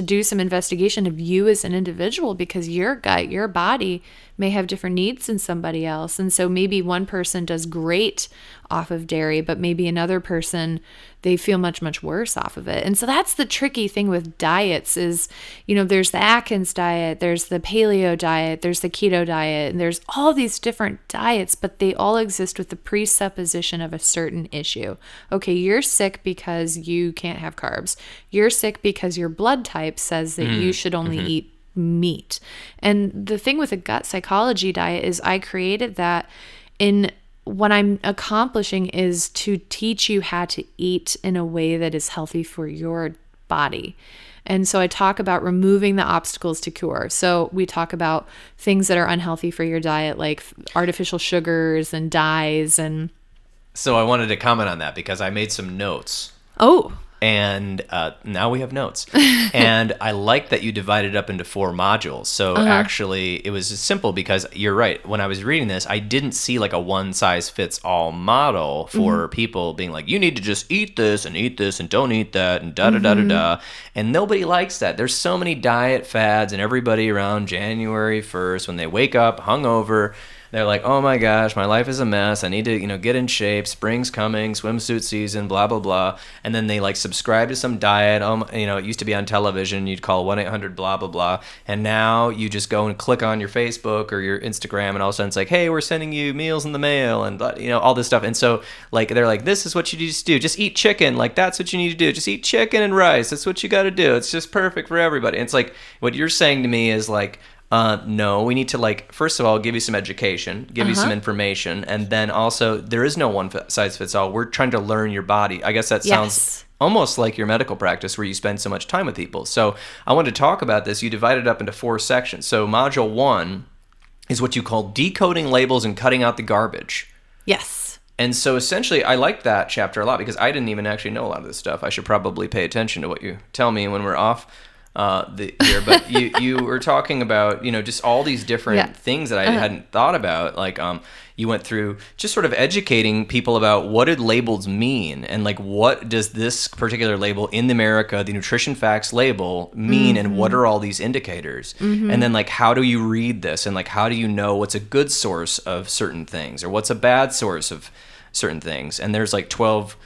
do some investigation of you as an individual, because your gut, your body may have different needs than somebody else. And so maybe one person does great off of dairy, but maybe another person, they feel much, much worse off of it. And so that's the tricky thing with diets is, you know, there's the Atkins diet, there's the paleo diet, there's the keto diet, and there's all these different diets, but they all exist with the presupposition of a certain issue. Okay, you're sick because you can't have carbs. You're sick because your blood type says that you should only eat meat. And the thing with a gut psychology diet is I created that in what I'm accomplishing is to teach you how to eat in a way that is healthy for your body. And so I talk about removing the obstacles to cure. So we talk about things that are unhealthy for your diet, like artificial sugars and dyes. And so I wanted to comment on that because I made some notes. Oh. And now we have notes. And I like that you divided it up into 4 modules. So actually, it was simple because you're right. When I was reading this, I didn't see like a one-size-fits-all model for people being like, you need to just eat this and don't eat that and da-da-da-da-da. And nobody likes that. There's so many diet fads, and everybody around January 1st, when they wake up hungover, they're like, oh my gosh, my life is a mess. I need to, you know, get in shape. Spring's coming, swimsuit season, blah, blah, blah. And then they like subscribe to some diet. You know, it used to be on television. You'd call 1-800 blah, blah, blah. And now you just go and click on your Facebook or your Instagram, and all of a sudden it's like, hey, we're sending you meals in the mail and, you know, all this stuff. And so like, they're like, this is what you need to do. Just eat chicken. Like, that's what you need to do. Just eat chicken and rice. That's what you got to do. It's just perfect for everybody. And it's like, what you're saying to me is like, no, we need to, like, first of all, give you some education, give you some information, and then also there is no one size fits all. We're trying to learn your body. I guess that sounds almost like your medical practice where you spend so much time with people. So I wanted to talk about this. You divide it up into 4 sections. So module 1 is what you call decoding labels and cutting out the garbage. Yes. And so essentially, I like that chapter a lot because I didn't even actually know a lot of this stuff. I should probably pay attention to what you tell me when we're off here, but you were talking about, just all these different things that I hadn't thought about. Like, you went through just sort of educating people about what did labels mean, and like, what does this particular label in America, the nutrition facts label, mean, and what are all these indicators? And then like, how do you read this, and like, how do you know what's a good source of certain things or what's a bad source of certain things? And there's like 12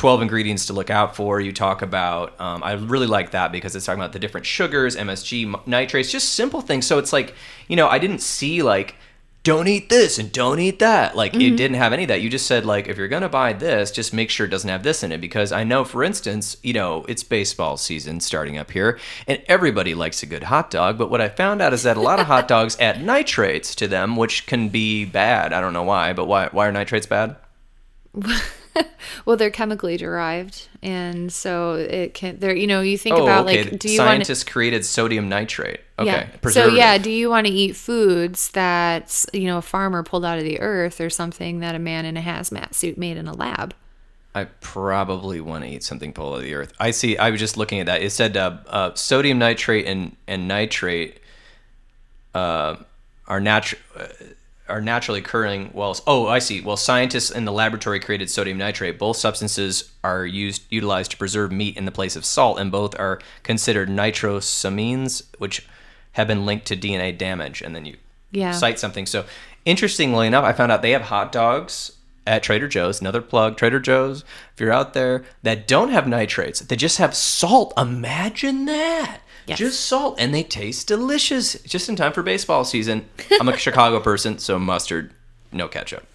ingredients to look out for. You talk about, I really like that because it's talking about the different sugars, MSG, nitrates, just simple things. So it's like, I didn't see like, don't eat this and don't eat that. Like, it didn't have any of that. You just said like, if you're going to buy this, just make sure it doesn't have this in it. Because I know, for instance, it's baseball season starting up here and everybody likes a good hot dog. But what I found out is that a lot of hot dogs add nitrates to them, which can be bad. I don't know why, but why are nitrates bad? Well, they're chemically derived, and so it can. They're, you think about like, do you scientists created sodium nitrate? Okay, yeah. So yeah, do you want to eat foods that a farmer pulled out of the earth, or something that a man in a hazmat suit made in a lab? I probably want to eat something pulled out of the earth. I see. I was just looking at that. It said sodium nitrate and nitrate are naturally occurring. I see. Well, scientists in the laboratory created sodium nitrate. Both substances are utilized to preserve meat in the place of salt, and both are considered nitrosamines, which have been linked to DNA damage. And then you cite something. So, interestingly enough, I found out they have hot dogs at Trader Joe's. Another plug, Trader Joe's. If you're out there, that don't have nitrates, they just have salt. Imagine that. Yes. Just salt, and they taste delicious. Just in time for baseball season. I'm a Chicago person, so mustard, no ketchup.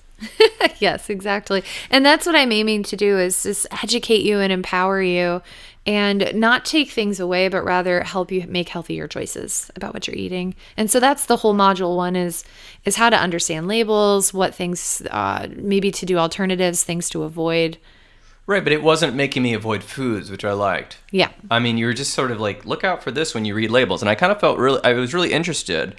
Yes, exactly. And that's what I'm aiming to do, is just educate you and empower you, and not take things away, but rather help you make healthier choices about what you're eating. And so that's the whole module 1 is how to understand labels, what things, maybe to do alternatives, things to avoid. Right, but it wasn't making me avoid foods, which I liked. Yeah. I mean, you were just sort of like, look out for this when you read labels. And I kind of felt I was really interested.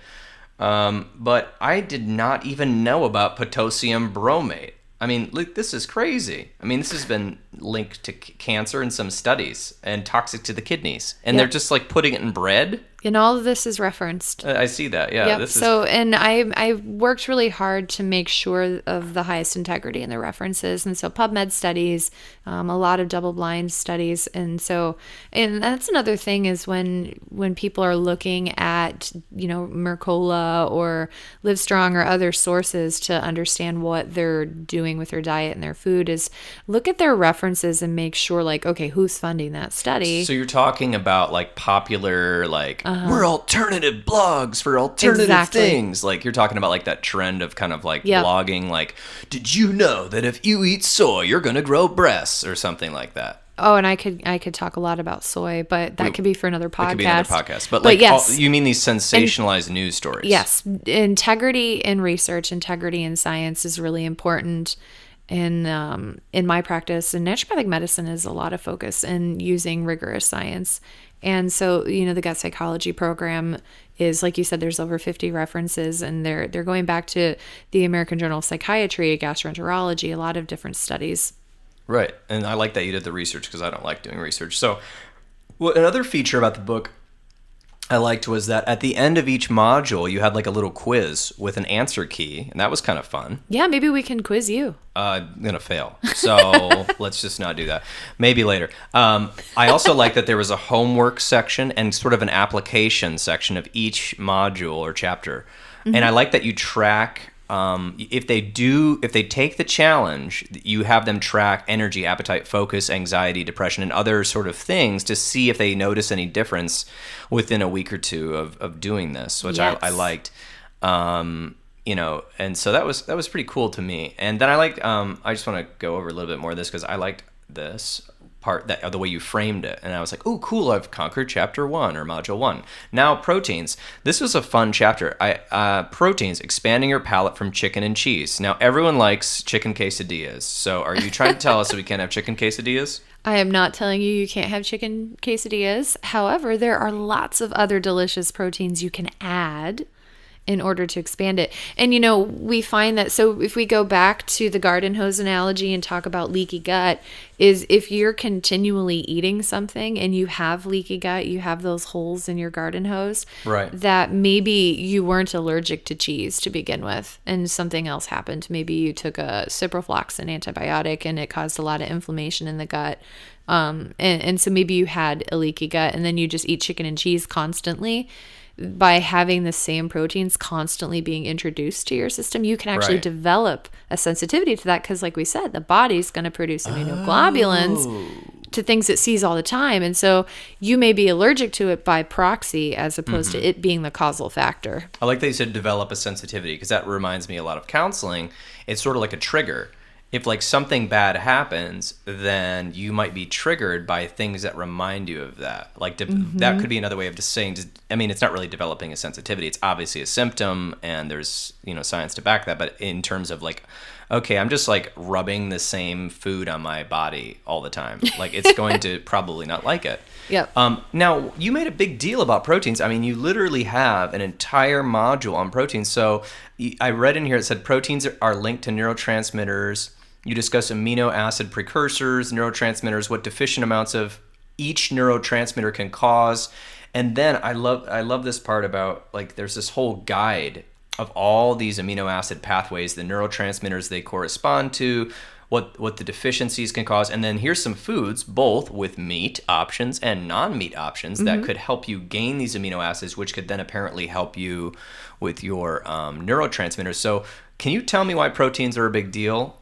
But I did not even know about potassium bromate. I mean, look, this is crazy. I mean, this has been linked to cancer in some studies and toxic to the kidneys. And they're just like putting it in bread. And all of this is referenced. I see that. Yeah. Yep. And I worked really hard to make sure of the highest integrity in the references. And so PubMed studies, a lot of double-blind studies. And that's another thing, is when people are looking at, Mercola or Livestrong or other sources to understand what they're doing with their diet and their food, is look at their references and make sure, like, okay, who's funding that study? So you're talking about like popular, like, we're alternative blogs for alternative things. Like, you're talking about like that trend of kind of like blogging, like, did you know that if you eat soy, you're going to grow breasts, or something like that? Oh, and I could talk a lot about soy, but that could be for another podcast. That could be another podcast. But like, yes. You mean these sensationalized news stories? Yes. Integrity in research, integrity in science is really important. In my practice, and naturopathic medicine is a lot of focus in using rigorous science. And so, the gut psychology program is, like you said, there's over 50 references, and they're going back to the American Journal of Psychiatry, gastroenterology, a lot of different studies. Right. And I like that you did the research, because I don't like doing research. So, another feature about the book I liked was that at the end of each module, you had like a little quiz with an answer key, and that was kind of fun. Yeah, maybe we can quiz you. I'm going to fail, so let's just not do that. Maybe later. I also like that there was a homework section and sort of an application section of each module or chapter. Mm-hmm. And I like that you track, if they take the challenge, you have them track energy, appetite, focus, anxiety, depression, and other sort of things to see if they notice any difference within a week or two of doing this, which I liked. And so that was pretty cool to me. And then I liked, I just want to go over a little bit more of this, because I liked this part, that the way you framed it, and I was like, oh cool, I've conquered chapter 1 or module 1. Now proteins. This was a fun chapter. Proteins, expanding your palate from chicken and cheese. Now everyone likes chicken quesadillas, so are you trying to tell us that we can't have chicken quesadillas? I am not telling you can't have chicken quesadillas. However, there are lots of other delicious proteins you can add in order to expand it. And, you know, we find that, so if we go back to the garden hose analogy and talk about leaky gut, is if you're continually eating something and you have leaky gut, you have those holes in your garden hose, Right. that maybe you weren't allergic to cheese to begin with and something else happened. Maybe you took a ciprofloxacin antibiotic and it caused a lot of inflammation in the gut. And so maybe you had a leaky gut and then you just eat chicken and cheese constantly. By having the same proteins constantly being introduced to your system, you can actually Right. develop a sensitivity to that because, like we said, the body's going to produce immunoglobulins to things it sees all the time. And so you may be allergic to it by proxy as opposed to it being the causal factor. I like that you said develop a sensitivity, because that reminds me a lot of counseling. It's sort of like a trigger. If like something bad happens, then you might be triggered by things that remind you of that. Like that could be another way of just saying, I mean, it's not really developing a sensitivity. It's obviously a symptom and there's, you know, science to back that. But in terms of like, okay, I'm just like rubbing the same food on my body all the time. Like it's going to probably not like it. Yep. Now, you made a big deal about proteins. I mean, you literally have an entire module on proteins. So I read in here, it said proteins are linked to neurotransmitters. You discuss amino acid precursors, neurotransmitters, what deficient amounts of each neurotransmitter can cause. And then I love this part about, like, there's this whole guide of all these amino acid pathways, the neurotransmitters they correspond to, what the deficiencies can cause. And then here's some foods, both with meat options and non-meat options, that could help you gain these amino acids, which could then apparently help you with your neurotransmitters. So can you tell me why proteins are a big deal?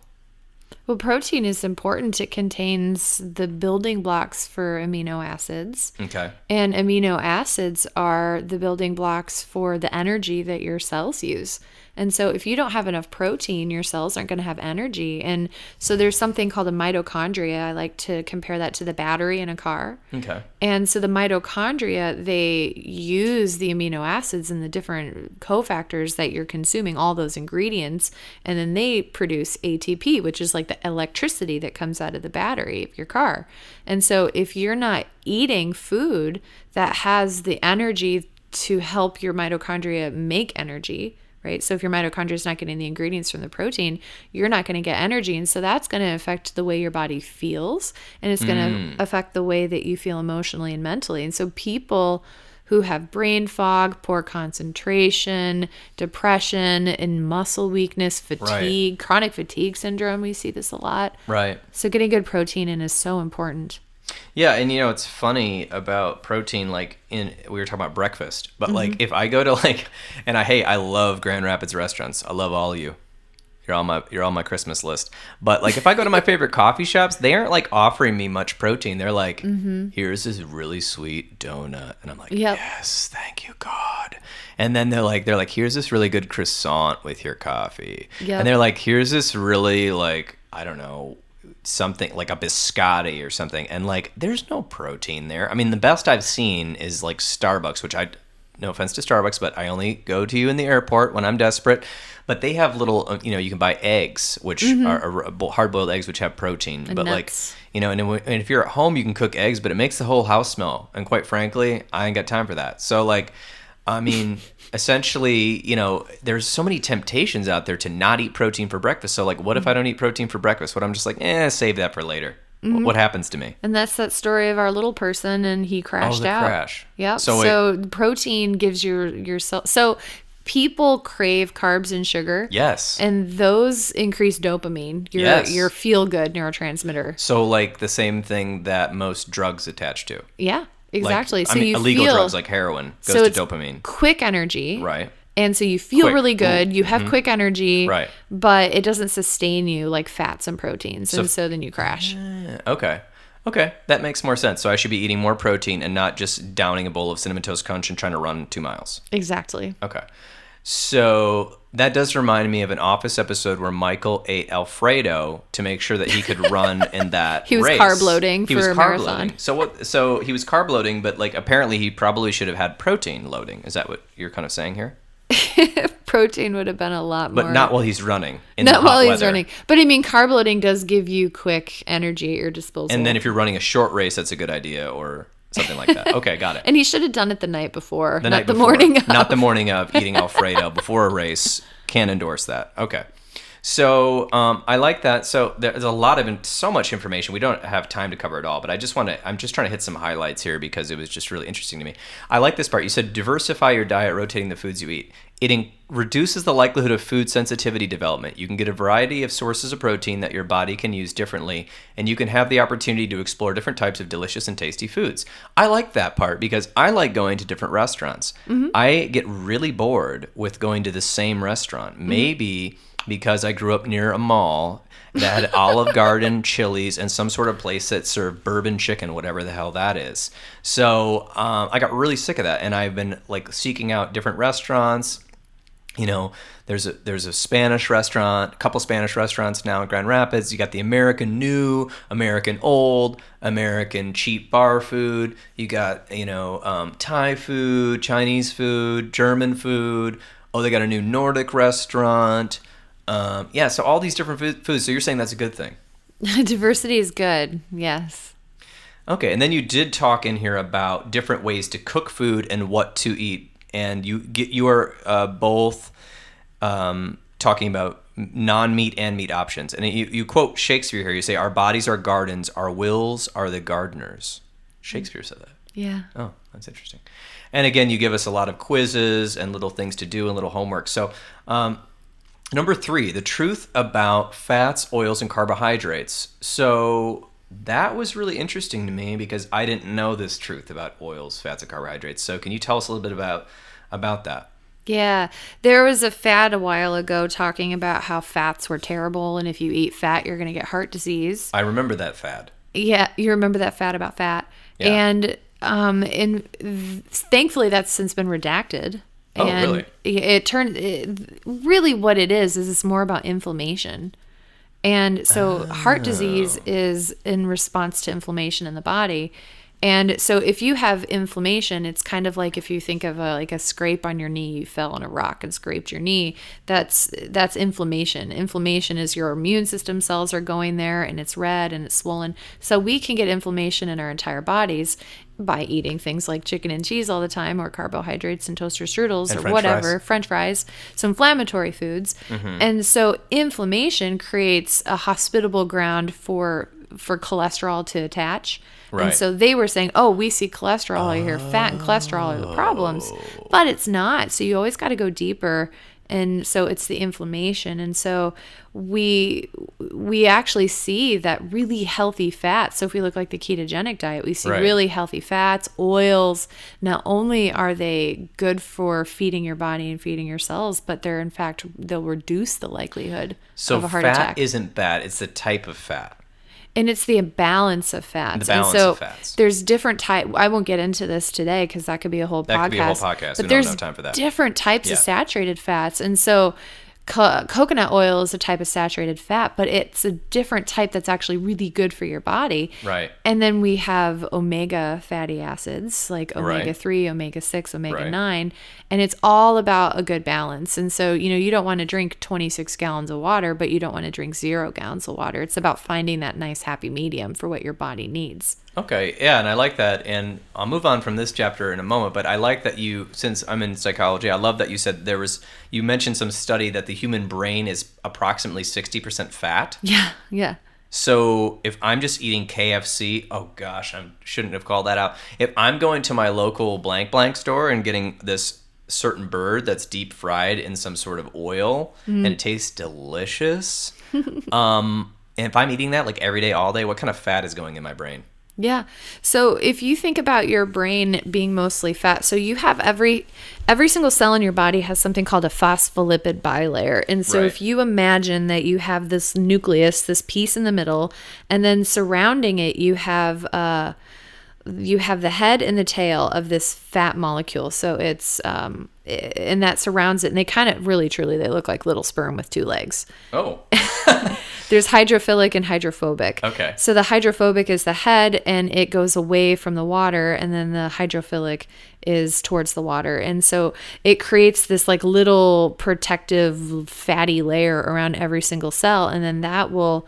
Well, protein is important. It contains the building blocks for amino acids. Okay. And amino acids are the building blocks for the energy that your cells use. And so if you don't have enough protein, your cells aren't going to have energy. And so there's something called a mitochondria. I like to compare that to the battery in a car. Okay. And so the mitochondria, they use the amino acids and the different cofactors that you're consuming, all those ingredients, and then they produce ATP, which is like the electricity that comes out of the battery of your car. And so if you're not eating food that has the energy to help your mitochondria make energy, right? So if your mitochondria is not getting the ingredients from the protein, you're not going to get energy. And so that's going to affect the way your body feels, and it's going to affect the way that you feel emotionally and mentally. And so people who have brain fog, poor concentration, depression, and muscle weakness, fatigue, chronic fatigue syndrome, we see this a lot. Right. So getting good protein in is so important. Yeah, and you know, it's funny about protein, like we were talking about breakfast, but like if I go to like, and I love Grand Rapids restaurants. I love all of you. You're on my Christmas list. But like if I go to my favorite coffee shops, they aren't like offering me much protein. They're like, here's this really sweet donut. And I'm like, yes, thank you, God. And then they're like, here's this really good croissant with your coffee. Yep. And they're like, here's this really, like, I don't know, something like a biscotti or something, and like there's no protein there. I mean, the best I've seen is like Starbucks, which no offense to Starbucks, but I only go to you in the airport when I'm desperate. But they have little, you know, you can buy eggs, which are hard-boiled eggs, which have protein. And but nuts. like, you know, and if you're at home, you can cook eggs, but it makes the whole house smell. And quite frankly, I ain't got time for that. So like, I mean, essentially, you know, there's so many temptations out there to not eat protein for breakfast. So like, what if I don't eat protein for breakfast? What I'm just like, save that for later. What happens to me? And that's that story of our little person, and he crashed out. Crash. Yep. So protein gives your cell. So people crave carbs and sugar. Yes. And those increase dopamine, your feel-good neurotransmitter. So like the same thing that most drugs attach to. Yeah, exactly. Like, so you illegal feel, drugs like heroin goes so to it's dopamine. Quick energy. Right. And so you feel Quick. really good. You have quick energy. Right. But it doesn't sustain you like fats and proteins. And so then you crash. Okay, that makes more sense. So I should be eating more protein and not just downing a bowl of Cinnamon Toast Crunch and trying to run 2 miles. Exactly. Okay. So that does remind me of an Office episode where Michael ate Alfredo to make sure that he could run in that He was race. carb loading for a marathon. So he was carb loading, but like apparently he probably should have had protein loading. Is that what you're kind of saying here? Protein would have been a lot more. But not while he's running. Not while he's running. But I mean, carb loading does give you quick energy at your disposal. And then if you're running a short race, that's a good idea, or something like that. Okay, got it. And he should have done it the night before, The not night the before. morning of. Not the morning of eating Alfredo before a race. Can't endorse that. Okay. So I like that. So there's a lot of so much information. We don't have time to cover it all, but I'm just trying to hit some highlights here because it was just really interesting to me. I like this part. You said diversify your diet, rotating the foods you eat. It reduces the likelihood of food sensitivity development. You can get a variety of sources of protein that your body can use differently, and you can have the opportunity to explore different types of delicious and tasty foods. I like that part because I like going to different restaurants. Mm-hmm. I get really bored with going to the same restaurant. Maybe because I grew up near a mall that had Olive Garden, Chili's, and some sort of place that served bourbon chicken, whatever the hell that is. So I got really sick of that, and I've been like seeking out different restaurants. You know, there's a Spanish restaurant, a couple Spanish restaurants now in Grand Rapids. You got the American New, American Old, American cheap bar food. You got, Thai food, Chinese food, German food. Oh, they got a new Nordic restaurant. So all these different foods. So you're saying that's a good thing? Diversity is good, yes. Okay, and then you did talk in here about different ways to cook food and what to eat. And you are both talking about non-meat and meat options. And you quote Shakespeare here. You say, our bodies are gardens, our wills are the gardeners. Shakespeare said that. Yeah. Oh, that's interesting. And again, you give us a lot of quizzes and little things to do and little homework. So number 3, the truth about fats, oils, and carbohydrates. So that was really interesting to me because I didn't know this truth about oils, fats, and carbohydrates. So can you tell us a little bit about that? Yeah, there was a fad a while ago talking about how fats were terrible, and if you eat fat, you're going to get heart disease. I remember that fad. Yeah, you remember that fad about fat. Yeah. And thankfully that's since been redacted. Oh, and really? Really what it is it's more about inflammation. And so heart disease is in response to inflammation in the body. And so if you have inflammation, it's kind of like if you think of a scrape on your knee, you fell on a rock and scraped your knee. That's inflammation. Inflammation is your immune system cells are going there and it's red and it's swollen. So we can get inflammation in our entire bodies by eating things like chicken and cheese all the time, or carbohydrates and toaster strudels, or whatever, French fries, so inflammatory foods. Mm-hmm. And so inflammation creates a hospitable ground for cholesterol to attach. Right. And so they were saying, we see cholesterol here, fat and cholesterol are the problems, but it's not. So you always got to go deeper. And so it's the inflammation. And so we actually see that really healthy fats. So if we look like the ketogenic diet, we see really healthy fats, oils. Not only are they good for feeding your body and feeding your cells, but they'll reduce the likelihood of a heart attack. So fat isn't bad. It's the type of fat. And it's the balance of fats. Of fats. There's different types. I won't get into this today because that could be a whole podcast. That could be a whole podcast. But we don't have time for that. Different types of saturated fats. And so coconut oil is a type of saturated fat, but it's a different type that's actually really good for your body. Right. And then we have omega fatty acids like omega-3, omega-6, omega-9, and it's all about a good balance. And so, you don't want to drink 26 gallons of water, but you don't want to drink 0 gallons of water. It's about finding that nice happy medium for what your body needs. Okay, yeah, and I like that, and I'll move on from this chapter in a moment, but I like that since I'm in psychology, I love that you said you mentioned some study that the human brain is approximately 60% fat. Yeah. So if I'm just eating KFC, oh gosh, I shouldn't have called that out. If I'm going to my local blank store and getting this certain bird that's deep fried in some sort of oil, and it tastes delicious, and if I'm eating that like every day, all day, what kind of fat is going in my brain? Yeah. So if you think about your brain being mostly fat, so you have every single cell in your body has something called a phospholipid bilayer. And so if you imagine that you have this nucleus, this piece in the middle, and then surrounding it, you have the head and the tail of this fat molecule. So it's, and that surrounds it. And they kind of really, truly, they look like little sperm with 2 legs. Oh. There's hydrophilic and hydrophobic. Okay. So the hydrophobic is the head and it goes away from the water, and then the hydrophilic is towards the water. And so it creates this like little protective fatty layer around every single cell, and then that will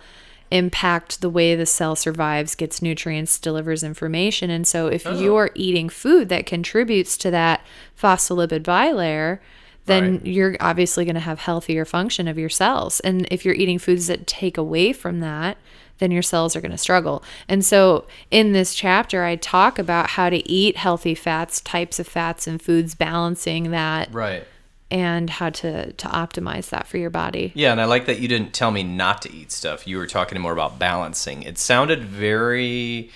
impact the way the cell survives, gets nutrients, delivers information. And so if you're eating food that contributes to that phospholipid bilayer, then you're obviously going to have healthier function of your cells. And if you're eating foods that take away from that, then your cells are going to struggle. And so in this chapter, I talk about how to eat healthy fats, types of fats and foods, balancing that. Right. And how to optimize that for your body. Yeah, and I like that you didn't tell me not to eat stuff. You were talking more about balancing. It sounded very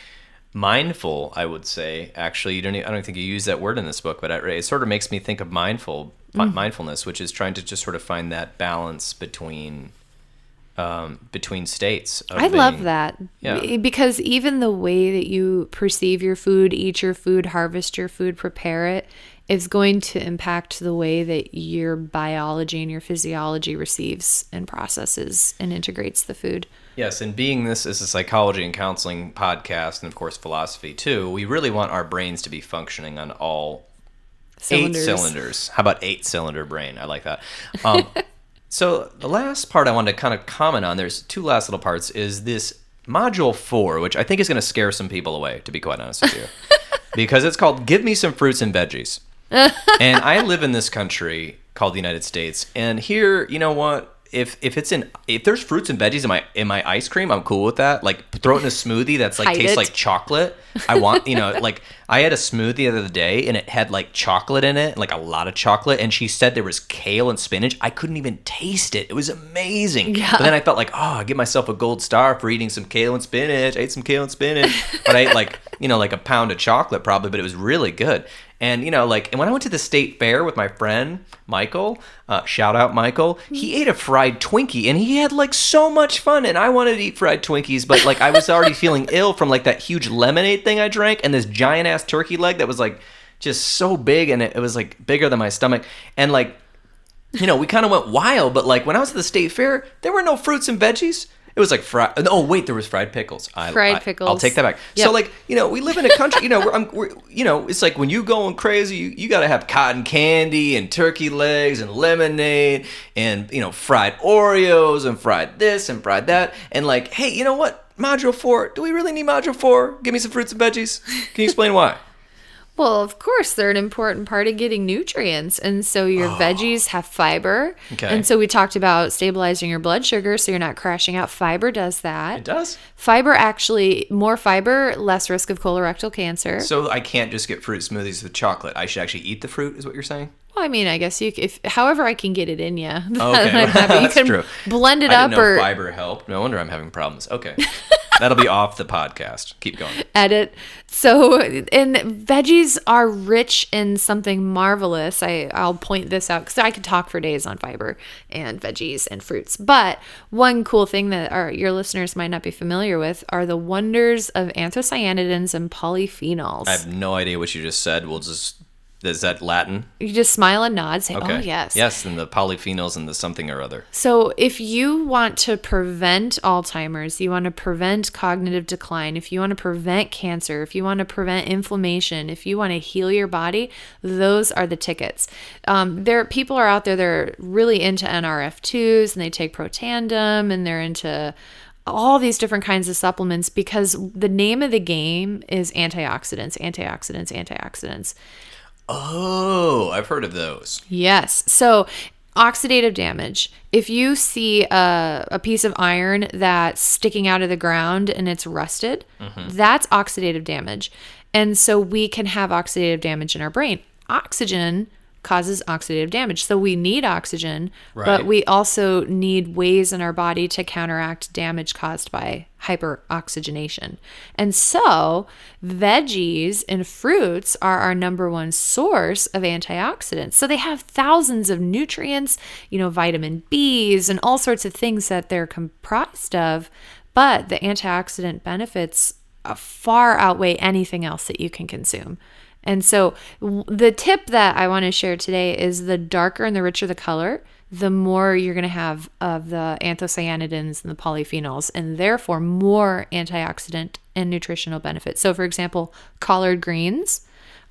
mindful, I would say. Actually, I don't think you use that word in this book, but it sort of makes me think of mindfulness, which is trying to just sort of find that balance between states. I love that. Yeah. Because even the way that you perceive your food, eat your food, harvest your food, prepare it, is going to impact the way that your biology and your physiology receives and processes and integrates the food. Yes, and being this is a psychology and counseling podcast, and of course philosophy too, we really want our brains to be functioning on all cylinders. 8 cylinders. How about 8-cylinder brain? I like that. So the last part I wanted to kind of comment on, there's 2 last little parts, is this module 4, which I think is going to scare some people away, to be quite honest with you. Because it's called Give Me Some Fruits and Veggies. And I live in this country called the United States, and here, you know what? If there's fruits and veggies in my ice cream, I'm cool with that. Like, throw it in a smoothie that's like tastes like chocolate. I want, like, I had a smoothie the other day and it had like chocolate in it, like a lot of chocolate, and she said there was kale and spinach. I couldn't even taste it. It was amazing. Yeah. But then I felt like, I give myself a gold star for eating some kale and spinach. I ate some kale and spinach, but I ate like a pound of chocolate probably, but it was really good. And, and when I went to the state fair with my friend, Michael, shout out Michael, he ate a fried Twinkie and he had like so much fun. And I wanted to eat fried Twinkies, but like I was already feeling ill from like that huge lemonade thing I drank and this giant ass turkey leg that was like just so big, and it was like bigger than my stomach. And like, we kind of went wild, but like when I was at the state fair, there were no fruits and veggies. It was like fried. Oh wait, there was fried pickles. Pickles. I'll take that back. Yep. So like, we live in a country. We're it's like when you going crazy, you got to have cotton candy and turkey legs and lemonade and fried Oreos and fried this and fried that. And like, hey, you know what? Module 4. Do we really need module 4? Give me some fruits and veggies. Can you explain why? Well, of course, they're an important part of getting nutrients. And so your veggies have fiber. Okay. And so we talked about stabilizing your blood sugar so you're not crashing out. Fiber does that. It does? Fiber actually, more fiber, less risk of colorectal cancer. So I can't just get fruit smoothies with chocolate. I should actually eat the fruit is what you're saying? Well, I mean, I guess however I can get it in you. Okay, that's true. Blend it up. I didn't know fiber helped. No wonder I'm having problems. Okay. That'll be off the podcast. Keep going. Edit. So, and veggies are rich in something marvelous. I'll point this out because I could talk for days on fiber and veggies and fruits. But one cool thing that your listeners might not be familiar with are the wonders of anthocyanidins and polyphenols. I have no idea what you just said. Is that Latin? You just smile and nod, say, okay. Oh, yes. Yes, and the polyphenols and the something or other. So if you want to prevent Alzheimer's, you want to prevent cognitive decline, if you want to prevent cancer, if you want to prevent inflammation, if you want to heal your body, those are the tickets. People are out there that are really into NRF2s, and they take Protandim, and they're into all these different kinds of supplements because the name of the game is antioxidants, antioxidants, antioxidants. Oh, I've heard of those. Yes. So oxidative damage. If you see a piece of iron that's sticking out of the ground and it's rusted, that's oxidative damage. And so we can have oxidative damage in our brain. Oxygen causes oxidative damage. So we need oxygen, but we also need ways in our body to counteract damage caused by hyperoxygenation. And so veggies and fruits are our number one source of antioxidants. So they have thousands of nutrients, vitamin Bs and all sorts of things that they're comprised of, but the antioxidant benefits far outweigh anything else that you can consume. And so the tip that I want to share today is the darker and the richer the color, the more you're going to have of the anthocyanidins and the polyphenols, and therefore more antioxidant and nutritional benefits. So for example, collard greens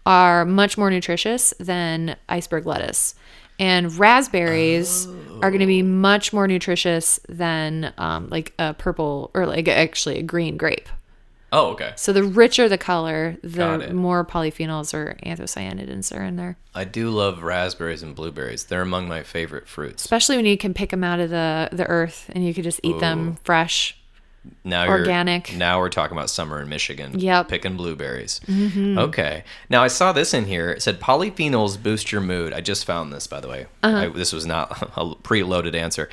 are much more nutritious than iceberg lettuce. And raspberries are going to be much more nutritious than like a purple or like actually a green grape. Oh, okay. So the richer the color, Got the it. more polyphenols or anthocyanidins are in there. I do love raspberries and blueberries. They're among my favorite fruits. Especially when you can pick them out of the earth and you could just eat them fresh. Organic. Now we're talking about summer in Michigan. Yep. Picking blueberries. Mm-hmm. Okay. Now I saw this in here. It said polyphenols boost your mood. I just found this, by the way. This was not a preloaded answer.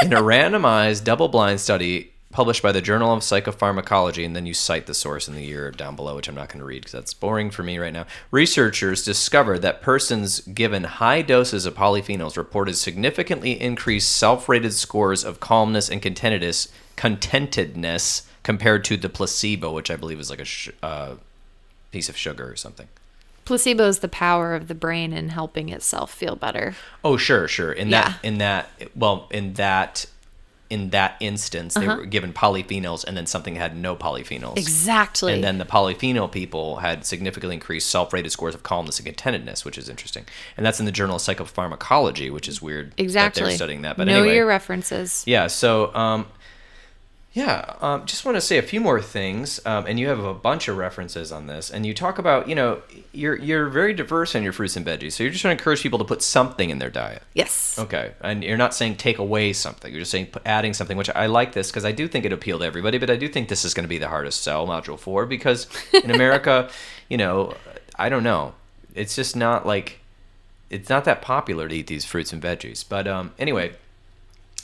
In a randomized double-blind study published by the Journal of Psychopharmacology, and then you cite the source in the year down below, which I'm not going to read because that's boring for me right now. Researchers discovered that persons given high doses of polyphenols reported significantly increased self-rated scores of calmness and contentedness compared to the placebo, which I believe is like a piece of sugar or something. Placebo is the power of the brain in helping itself feel better. Oh, sure. In that instance, they were given polyphenols, and then something had no polyphenols. Exactly. And then the polyphenol people had significantly increased self-rated scores of calmness and contentedness, which is interesting. And that's in the Journal of Psychopharmacology, which is weird that they're studying that. But know anyway, your references. Yeah, so just want to say a few more things, and you have a bunch of references on this, and you talk about, you're very diverse in your fruits and veggies, so you're just trying to encourage people to put something in their diet. Yes. Okay, and you're not saying take away something, you're just saying adding something, which I like this, because I do think it appeal to everybody, but I do think this is going to be the hardest sell, Module 4, because in America, I don't know, it's just not it's not that popular to eat these fruits and veggies, but anyway,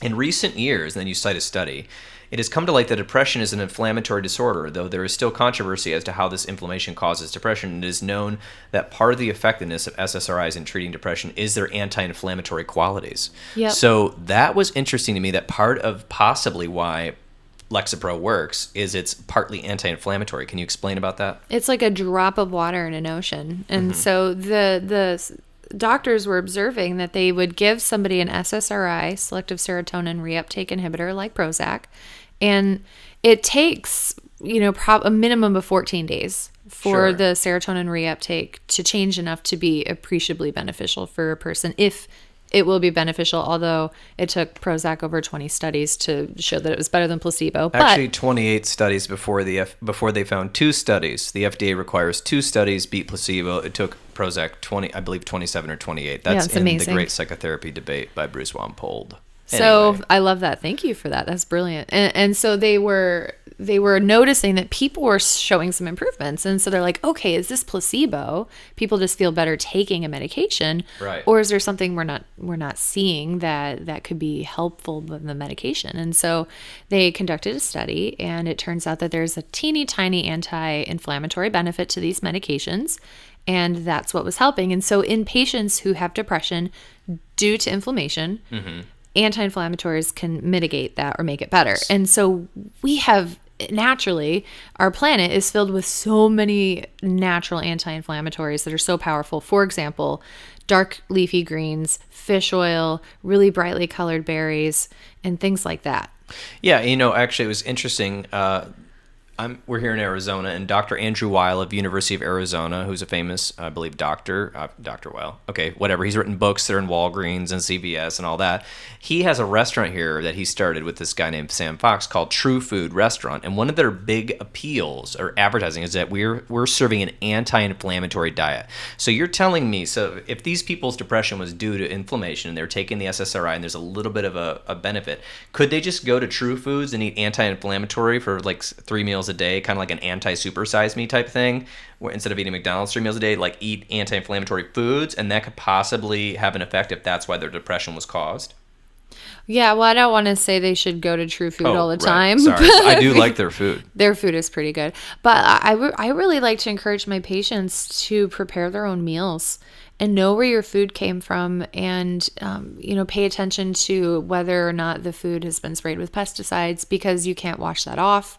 in recent years, and then you cite a study, it has come to light that depression is an inflammatory disorder, though there is still controversy as to how this inflammation causes depression. It is known that part of the effectiveness of SSRIs in treating depression is their anti-inflammatory qualities. Yep. So that was interesting to me, that part of possibly why Lexapro works is it's partly anti-inflammatory. Can you explain about that? It's like a drop of water in an ocean. And so the doctors were observing that they would give somebody an SSRI, selective serotonin reuptake inhibitor like Prozac, and it takes, a minimum of 14 days for the serotonin reuptake to change enough to be appreciably beneficial for a person, if it will be beneficial, although it took Prozac over 20 studies to show that it was better than placebo. Actually, 28 studies before they found 2 studies. The FDA requires 2 studies, beat placebo. It took Prozac 27 or 28. That's in amazing. The Great Psychotherapy Debate by Bruce Wampold. So anyway. I love that. Thank you for that. That's brilliant. And so they were noticing that people were showing some improvements. And so they're like, okay, is this placebo? People just feel better taking a medication. Right. Or is there something we're not seeing that could be helpful than the medication? And so they conducted a study, and it turns out that there's a teeny tiny anti-inflammatory benefit to these medications. And that's what was helping. And so in patients who have depression due to inflammation, anti-inflammatories can mitigate that or make it better. And so we have naturally, our planet is filled with so many natural anti-inflammatories that are so powerful. For example, dark leafy greens, fish oil, really brightly colored berries, and things like that. Yeah, actually it was interesting. We're here in Arizona, and Dr. Andrew Weil of University of Arizona, who's a famous, I believe, Dr. Weil. Okay, whatever. He's written books that are in Walgreens and CVS and all that. He has a restaurant here that he started with this guy named Sam Fox called True Food Restaurant, and one of their big appeals or advertising is that we're serving an anti-inflammatory diet. So you're telling me, so if these people's depression was due to inflammation and they're taking the SSRI and there's a little bit of a benefit, could they just go to True Foods and eat anti-inflammatory for like 3 meals a day, kind of like an anti-supersize me type thing, where instead of eating McDonald's 3 meals a day, like eat anti-inflammatory foods, and that could possibly have an effect if that's why their depression was caused? Yeah, well, I don't want to say they should go to True Food all the time. Sorry, I do like their food. Their food is pretty good. But I really like to encourage my patients to prepare their own meals and know where your food came from, and pay attention to whether or not the food has been sprayed with pesticides, because you can't wash that off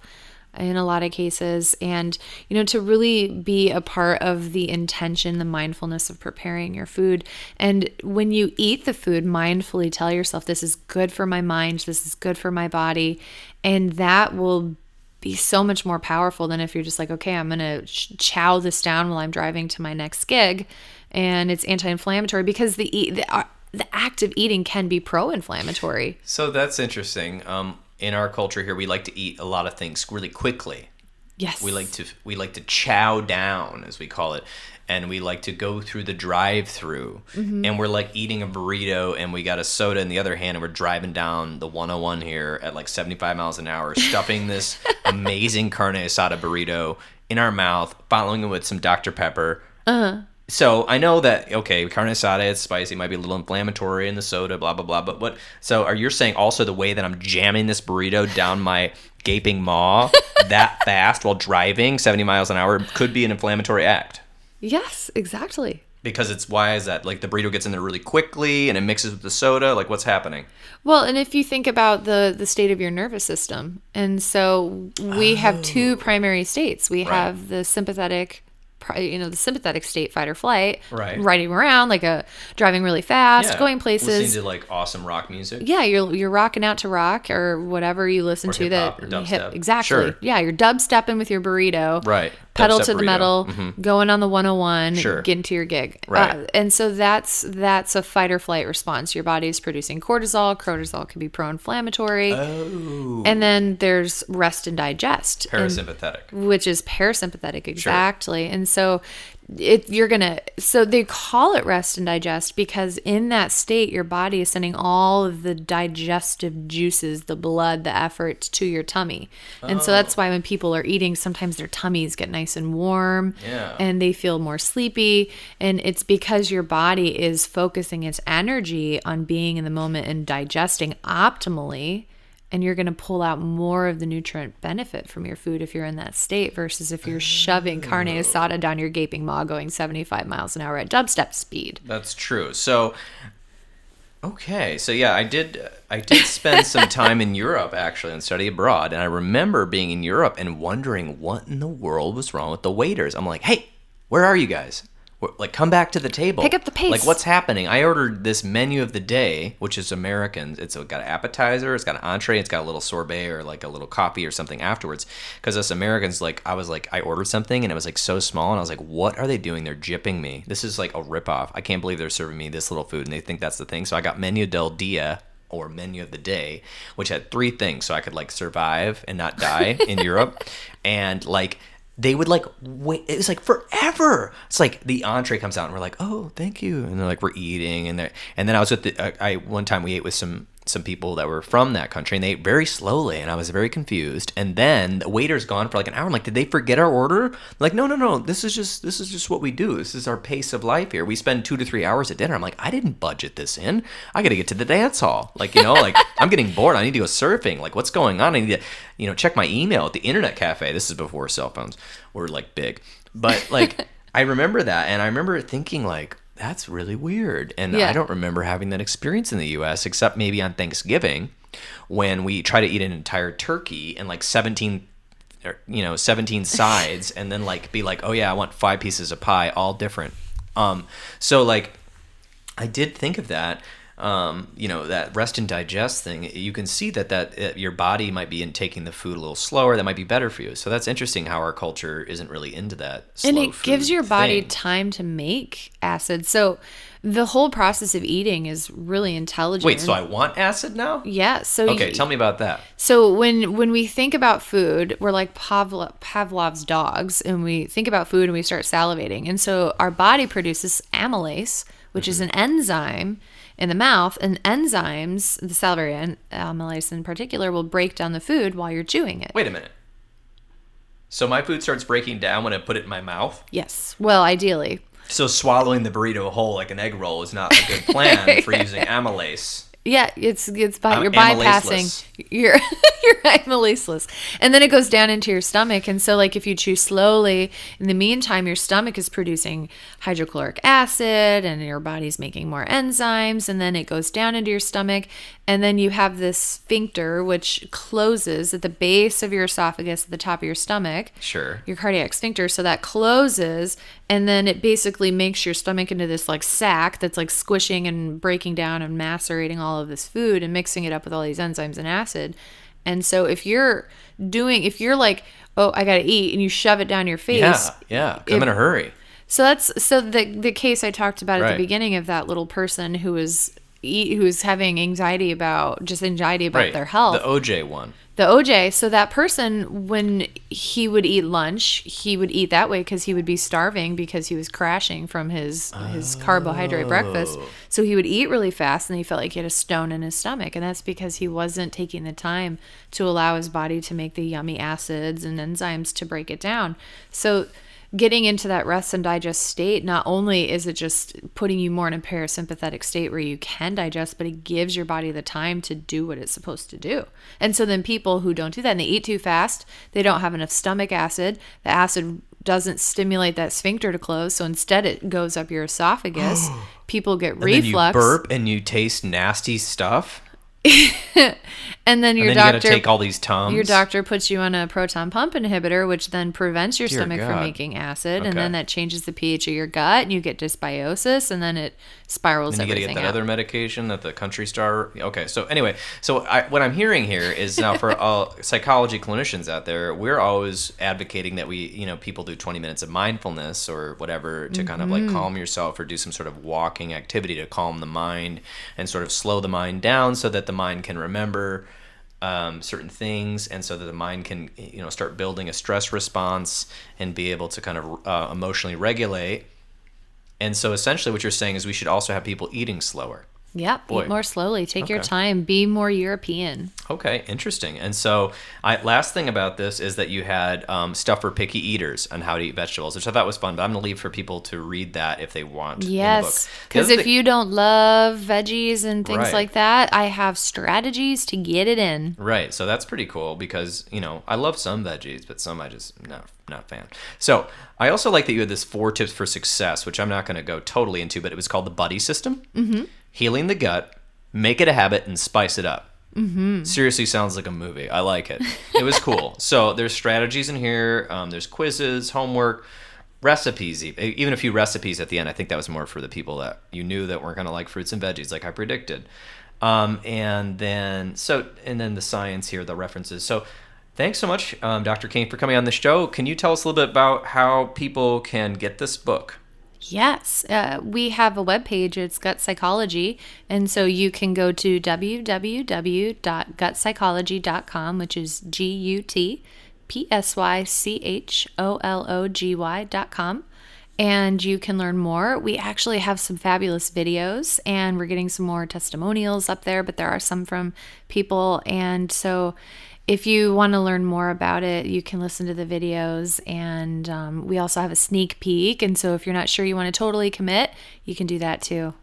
in a lot of cases. And to really be a part of the intention, the mindfulness of preparing your food. And when you eat the food, mindfully tell yourself, this is good for my mind, this is good for my body, and that will be so much more powerful than if you're just like, okay, I'm gonna chow this down while I'm driving to my next gig, and it's anti-inflammatory. Because the act of eating can be pro-inflammatory. So that's interesting. In our culture here, we like to eat a lot of things really quickly. Yes. We like to chow down, as we call it, and we like to go through the drive-through, and we're like eating a burrito, and we got a soda in the other hand, and we're driving down the 101 here at like 75 miles an hour, stuffing this amazing carne asada burrito in our mouth, following it with some Dr. Pepper. So I know that, okay, carne asada, it's spicy, might be a little inflammatory in the soda, blah, blah, blah. But so are you saying also the way that I'm jamming this burrito down my gaping maw that fast while driving 70 miles an hour could be an inflammatory act? Yes, exactly. Because why is that? Like the burrito gets in there really quickly and it mixes with the soda? Like what's happening? Well, and if you think about the state of your nervous system, and so we have two primary states. We have the sympathetic state, fight or flight, riding around like driving really fast, going places, listening to like awesome rock music. Yeah, you're rocking out to rock or whatever you listen to that or dubstep. Exactly. Sure. Yeah, you're dubstepping with your burrito. Right. Pedal Dubstep to the burrito. metal, going on the 101, getting to your gig. Right. And so that's a fight or flight response. Your body's producing cortisol. Cortisol can be pro-inflammatory. Oh. And then there's rest and digest. Parasympathetic. Which is parasympathetic, exactly. Sure. And so so they call it rest and digest because in that state, your body is sending all of the digestive juices, the blood, the effort to your tummy. And so that's why when people are eating, sometimes their tummies get nice and warm and they feel more sleepy. And it's because your body is focusing its energy on being in the moment and digesting optimally. And you're going to pull out more of the nutrient benefit from your food if you're in that state versus if you're shoving carne asada down your gaping maw going 75 miles an hour at dubstep speed. That's true. So, okay. So, yeah, I did spend some time in Europe, actually, and study abroad. And I remember being in Europe and wondering what in the world was wrong with the waiters. I'm like, hey, where are you guys? Like, come back to the table. Pick up the pace. Like, what's happening? I ordered this menu of the day, which is American. It's got an appetizer, it's got an entree, it's got a little sorbet or like a little coffee or something afterwards. Because us Americans, I ordered something and it was like so small, and I was like, what are they doing? They're gypping me. This is like a ripoff. I can't believe they're serving me this little food, and they think that's the thing. So I got menu del dia, or menu of the day, which had 3 things, so I could like survive and not die in Europe. And like, they would like wait. It was like forever. It's like the entree comes out and we're like, oh, thank you, and they're like, we're eating, and then I was with one time we ate with some people that were from that country, and they ate very slowly, and I was very confused. And then the waiter's gone for like an hour. I'm like, did they forget our order? Like, no. This is just what we do. This is our pace of life here. We spend 2 to 3 hours at dinner. I'm like, I didn't budget this in. I got to get to the dance hall. Like, like I'm getting bored. I need to go surfing. Like, what's going on? I need to, check my email at the internet cafe. This is before cell phones were like big, but like I remember that, and I remember thinking like, that's really weird. And I don't remember having that experience in the U.S. except maybe on Thanksgiving when we try to eat an entire turkey and like 17 sides and then like be like, oh yeah, I want 5 pieces of pie, all different. So like I did think of that. That rest and digest thing, you can see that your body might be taking the food a little slower. That might be better for you. So that's interesting how our culture isn't really into that slow and it food gives your body thing. time to make acid. So the whole process of eating is really intelligent. Wait, so I want acid now? Yeah. So okay, tell me about that. So when we think about food, we're like Pavlov's dogs, and we think about food and we start salivating. And so our body produces amylase, which is an enzyme in the mouth, and enzymes, the salivary amylase in particular, will break down the food while you're chewing it. Wait a minute. So my food starts breaking down when I put it in my mouth? Yes. Well, ideally. So swallowing the burrito whole like an egg roll is not a good plan for using amylase. Yeah, it's by you're bypassing you're amylaseless, and then it goes down into your stomach. And so like if you chew slowly, in the meantime your stomach is producing hydrochloric acid and your body's making more enzymes, and then it goes down into your stomach, and then you have this sphincter which closes at the base of your esophagus at the top of your stomach. Sure. Your cardiac sphincter, so that closes, and then it basically makes your stomach into this like sack that's like squishing and breaking down and macerating all of this food and mixing it up with all these enzymes and acid. And so if you're like, oh, I gotta eat, and you shove it down your face, yeah, I'm in a hurry. So the case I talked about at Right. the beginning of that little person who was having anxiety about Right. their health. The OJ one. The OJ, so that person, when he would eat lunch, he would eat that way because he would be starving because he was crashing from his carbohydrate breakfast. So he would eat really fast and he felt like he had a stone in his stomach. And that's because he wasn't taking the time to allow his body to make the yummy acids and enzymes to break it down. So getting into that rest and digest state, not only is it just putting you more in a parasympathetic state where you can digest, but it gives your body the time to do what it's supposed to do. And so then people who don't do that and they eat too fast, they don't have enough stomach acid. The acid doesn't stimulate that sphincter to close, so instead it goes up your esophagus. People get reflux. And then you burp and you taste nasty stuff. And then your you doctor gotta take all these Tums. Your doctor puts you on a proton pump inhibitor, which then prevents your Dear stomach from God. making acid, Okay. and then that changes the pH of your gut, and you get dysbiosis, and then it spirals And you gotta everything get that out. other medication that the country star. Okay, so anyway, what I'm hearing here is now for all psychology clinicians out there, we're always advocating that people do 20 minutes of mindfulness or whatever to kind of like calm yourself or do some sort of walking activity to calm the mind and sort of slow the mind down so that the mind can remember certain things, and so that the mind can start building a stress response and be able to kind of emotionally regulate. And so essentially what you're saying is we should also have people eating slower. Yep, Boy. eat more slowly. Take your Okay. time. Be more European. Okay, interesting. And so last thing about this is that you had stuff for picky eaters on how to eat vegetables, which I thought was fun, but I'm going to leave for people to read that if they want in the book. Yes, The because other if thing- you don't love veggies and things Right. like that, I have strategies to get it in. Right, so that's pretty cool because, I love some veggies, but some I just not a fan. So I also like that you had this 4 tips for success, which I'm not going to go totally into, but it was called the buddy system. Mm-hmm. Healing the gut, make it a habit, and spice it up. Mm-hmm. Seriously sounds like a movie. I like it. It was cool. So there's strategies in here. There's quizzes, homework, recipes, even a few recipes at the end. I think that was more for the people that you knew that weren't going to like fruits and veggies like I predicted. And then the science here, the references. So thanks so much, Dr. Cain, for coming on the show. Can you tell us a little bit about how people can get this book? Yes, we have a webpage. It's Gut Psychology, and so you can go to www.gutpsychology.com, which is GUTPSYCHOLOGY.com, and you can learn more. We actually have some fabulous videos, and we're getting some more testimonials up there, but there are some from people, and so if you want to learn more about it, you can listen to the videos, and we also have a sneak peek. And so if you're not sure you want to totally commit, you can do that too.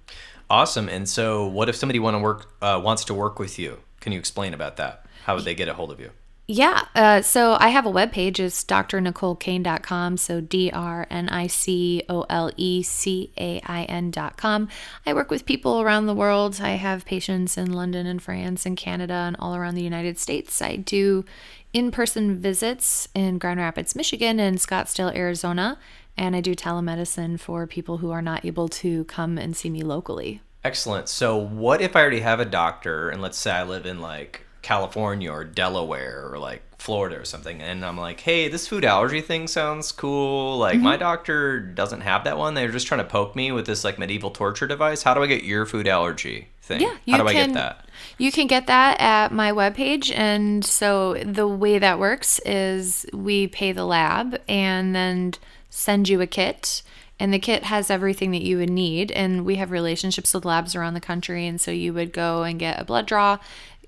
Awesome. And so what if somebody wants to work with you? Can you explain about that? How would they get a hold of you? Yeah, so I have a webpage. It's drnicolecain.com, so DrNicolecain.com. I work with people around the world. I have patients in London and France and Canada and all around the United States. I do in-person visits in Grand Rapids, Michigan and Scottsdale, Arizona, and I do telemedicine for people who are not able to come and see me locally. Excellent. So what if I already have a doctor, and let's say I live in like California or Delaware or like Florida or something, and I'm like, hey, this food allergy thing sounds cool. Like my doctor doesn't have that one. They're just trying to poke me with this like medieval torture device. How do I get your food allergy thing? Yeah, How do I get that? You can get that at my webpage. And so the way that works is we pay the lab and then send you a kit. And the kit has everything that you would need. And we have relationships with labs around the country. And so you would go and get a blood draw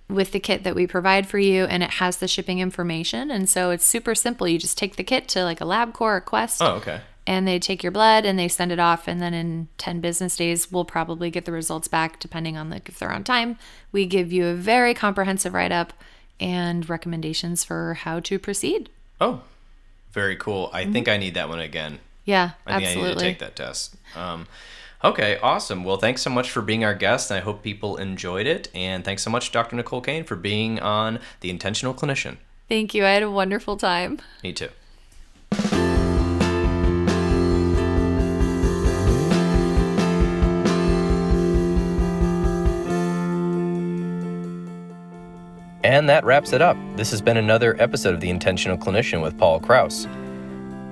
with the kit that we provide for you, and it has the shipping information. And so it's super simple. You just take the kit to like a LabCorp or Quest. Oh, okay. And they take your blood and they send it off. And then in 10 business days, we'll probably get the results back, depending on if they're on time. We give you a very comprehensive write-up and recommendations for how to proceed. Oh, very cool. I think I need that one again. Yeah, I think absolutely. I need to take that test. Okay, awesome. Well, thanks so much for being our guest. I hope people enjoyed it. And thanks so much, Dr. Nicole Cain, for being on The Intentional Clinician. Thank you. I had a wonderful time. Me too. And that wraps it up. This has been another episode of The Intentional Clinician with Paul Krauss.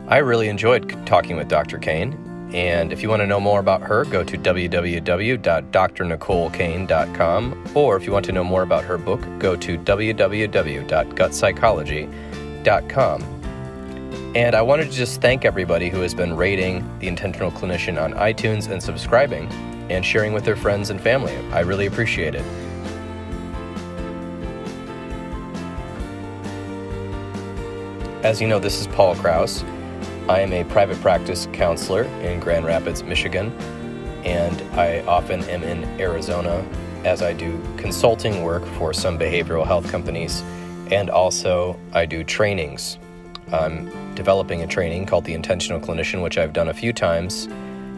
I really enjoyed talking with Dr. Cain. And if you want to know more about her, go to www.drnicolecain.com, or if you want to know more about her book, go to www.gutpsychology.com. And I wanted to just thank everybody who has been rating The Intentional Clinician on iTunes and subscribing and sharing with their friends and family. I really appreciate it. As you know, this is Paul Krauss. I am a private practice counselor in Grand Rapids, Michigan, and I often am in Arizona as I do consulting work for some behavioral health companies, and also I do trainings. I'm developing a training called The Intentional Clinician, which I've done a few times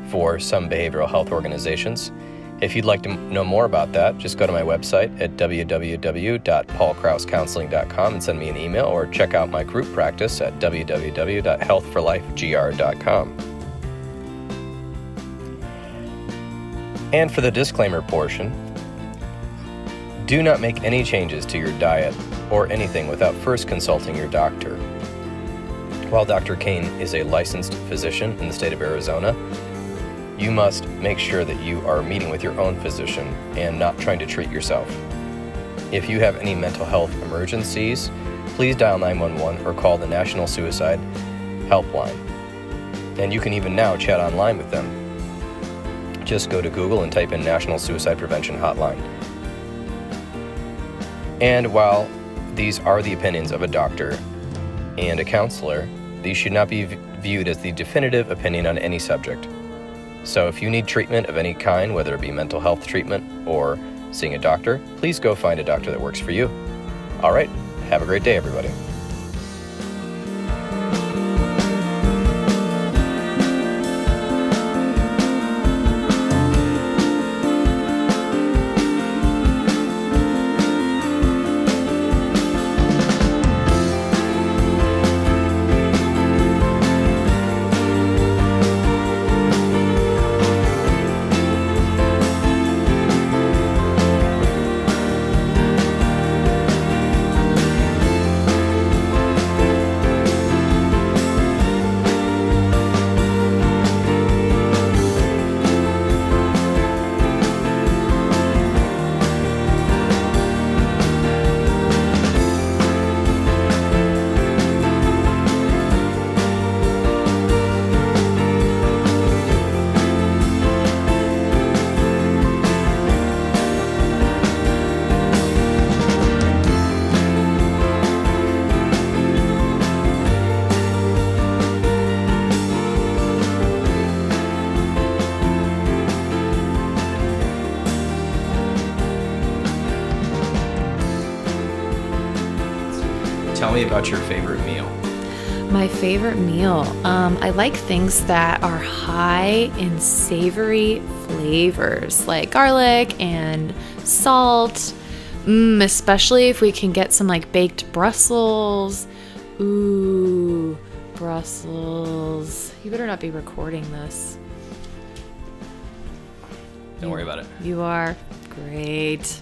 for some behavioral health organizations. If you'd like to know more about that, just go to my website at www.paulkrauscounseling.com and send me an email, or check out my group practice at www.healthforlifegr.com. And for the disclaimer portion, do not make any changes to your diet or anything without first consulting your doctor. While Dr. Cain is a licensed physician in the state of Arizona, you must make sure that you are meeting with your own physician and not trying to treat yourself. If you have any mental health emergencies, please dial 911 or call the National Suicide Helpline. And you can even now chat online with them. Just go to Google and type in National Suicide Prevention Hotline. And while these are the opinions of a doctor and a counselor, these should not be viewed as the definitive opinion on any subject. So if you need treatment of any kind, whether it be mental health treatment or seeing a doctor, please go find a doctor that works for you. All right, have a great day, everybody. Tell me about your favorite meal. My favorite meal. I like things that are high in savory flavors, like garlic and salt. Especially if we can get some like baked Brussels. Ooh, Brussels. You better not be recording this. Don't worry about it. You are? Great.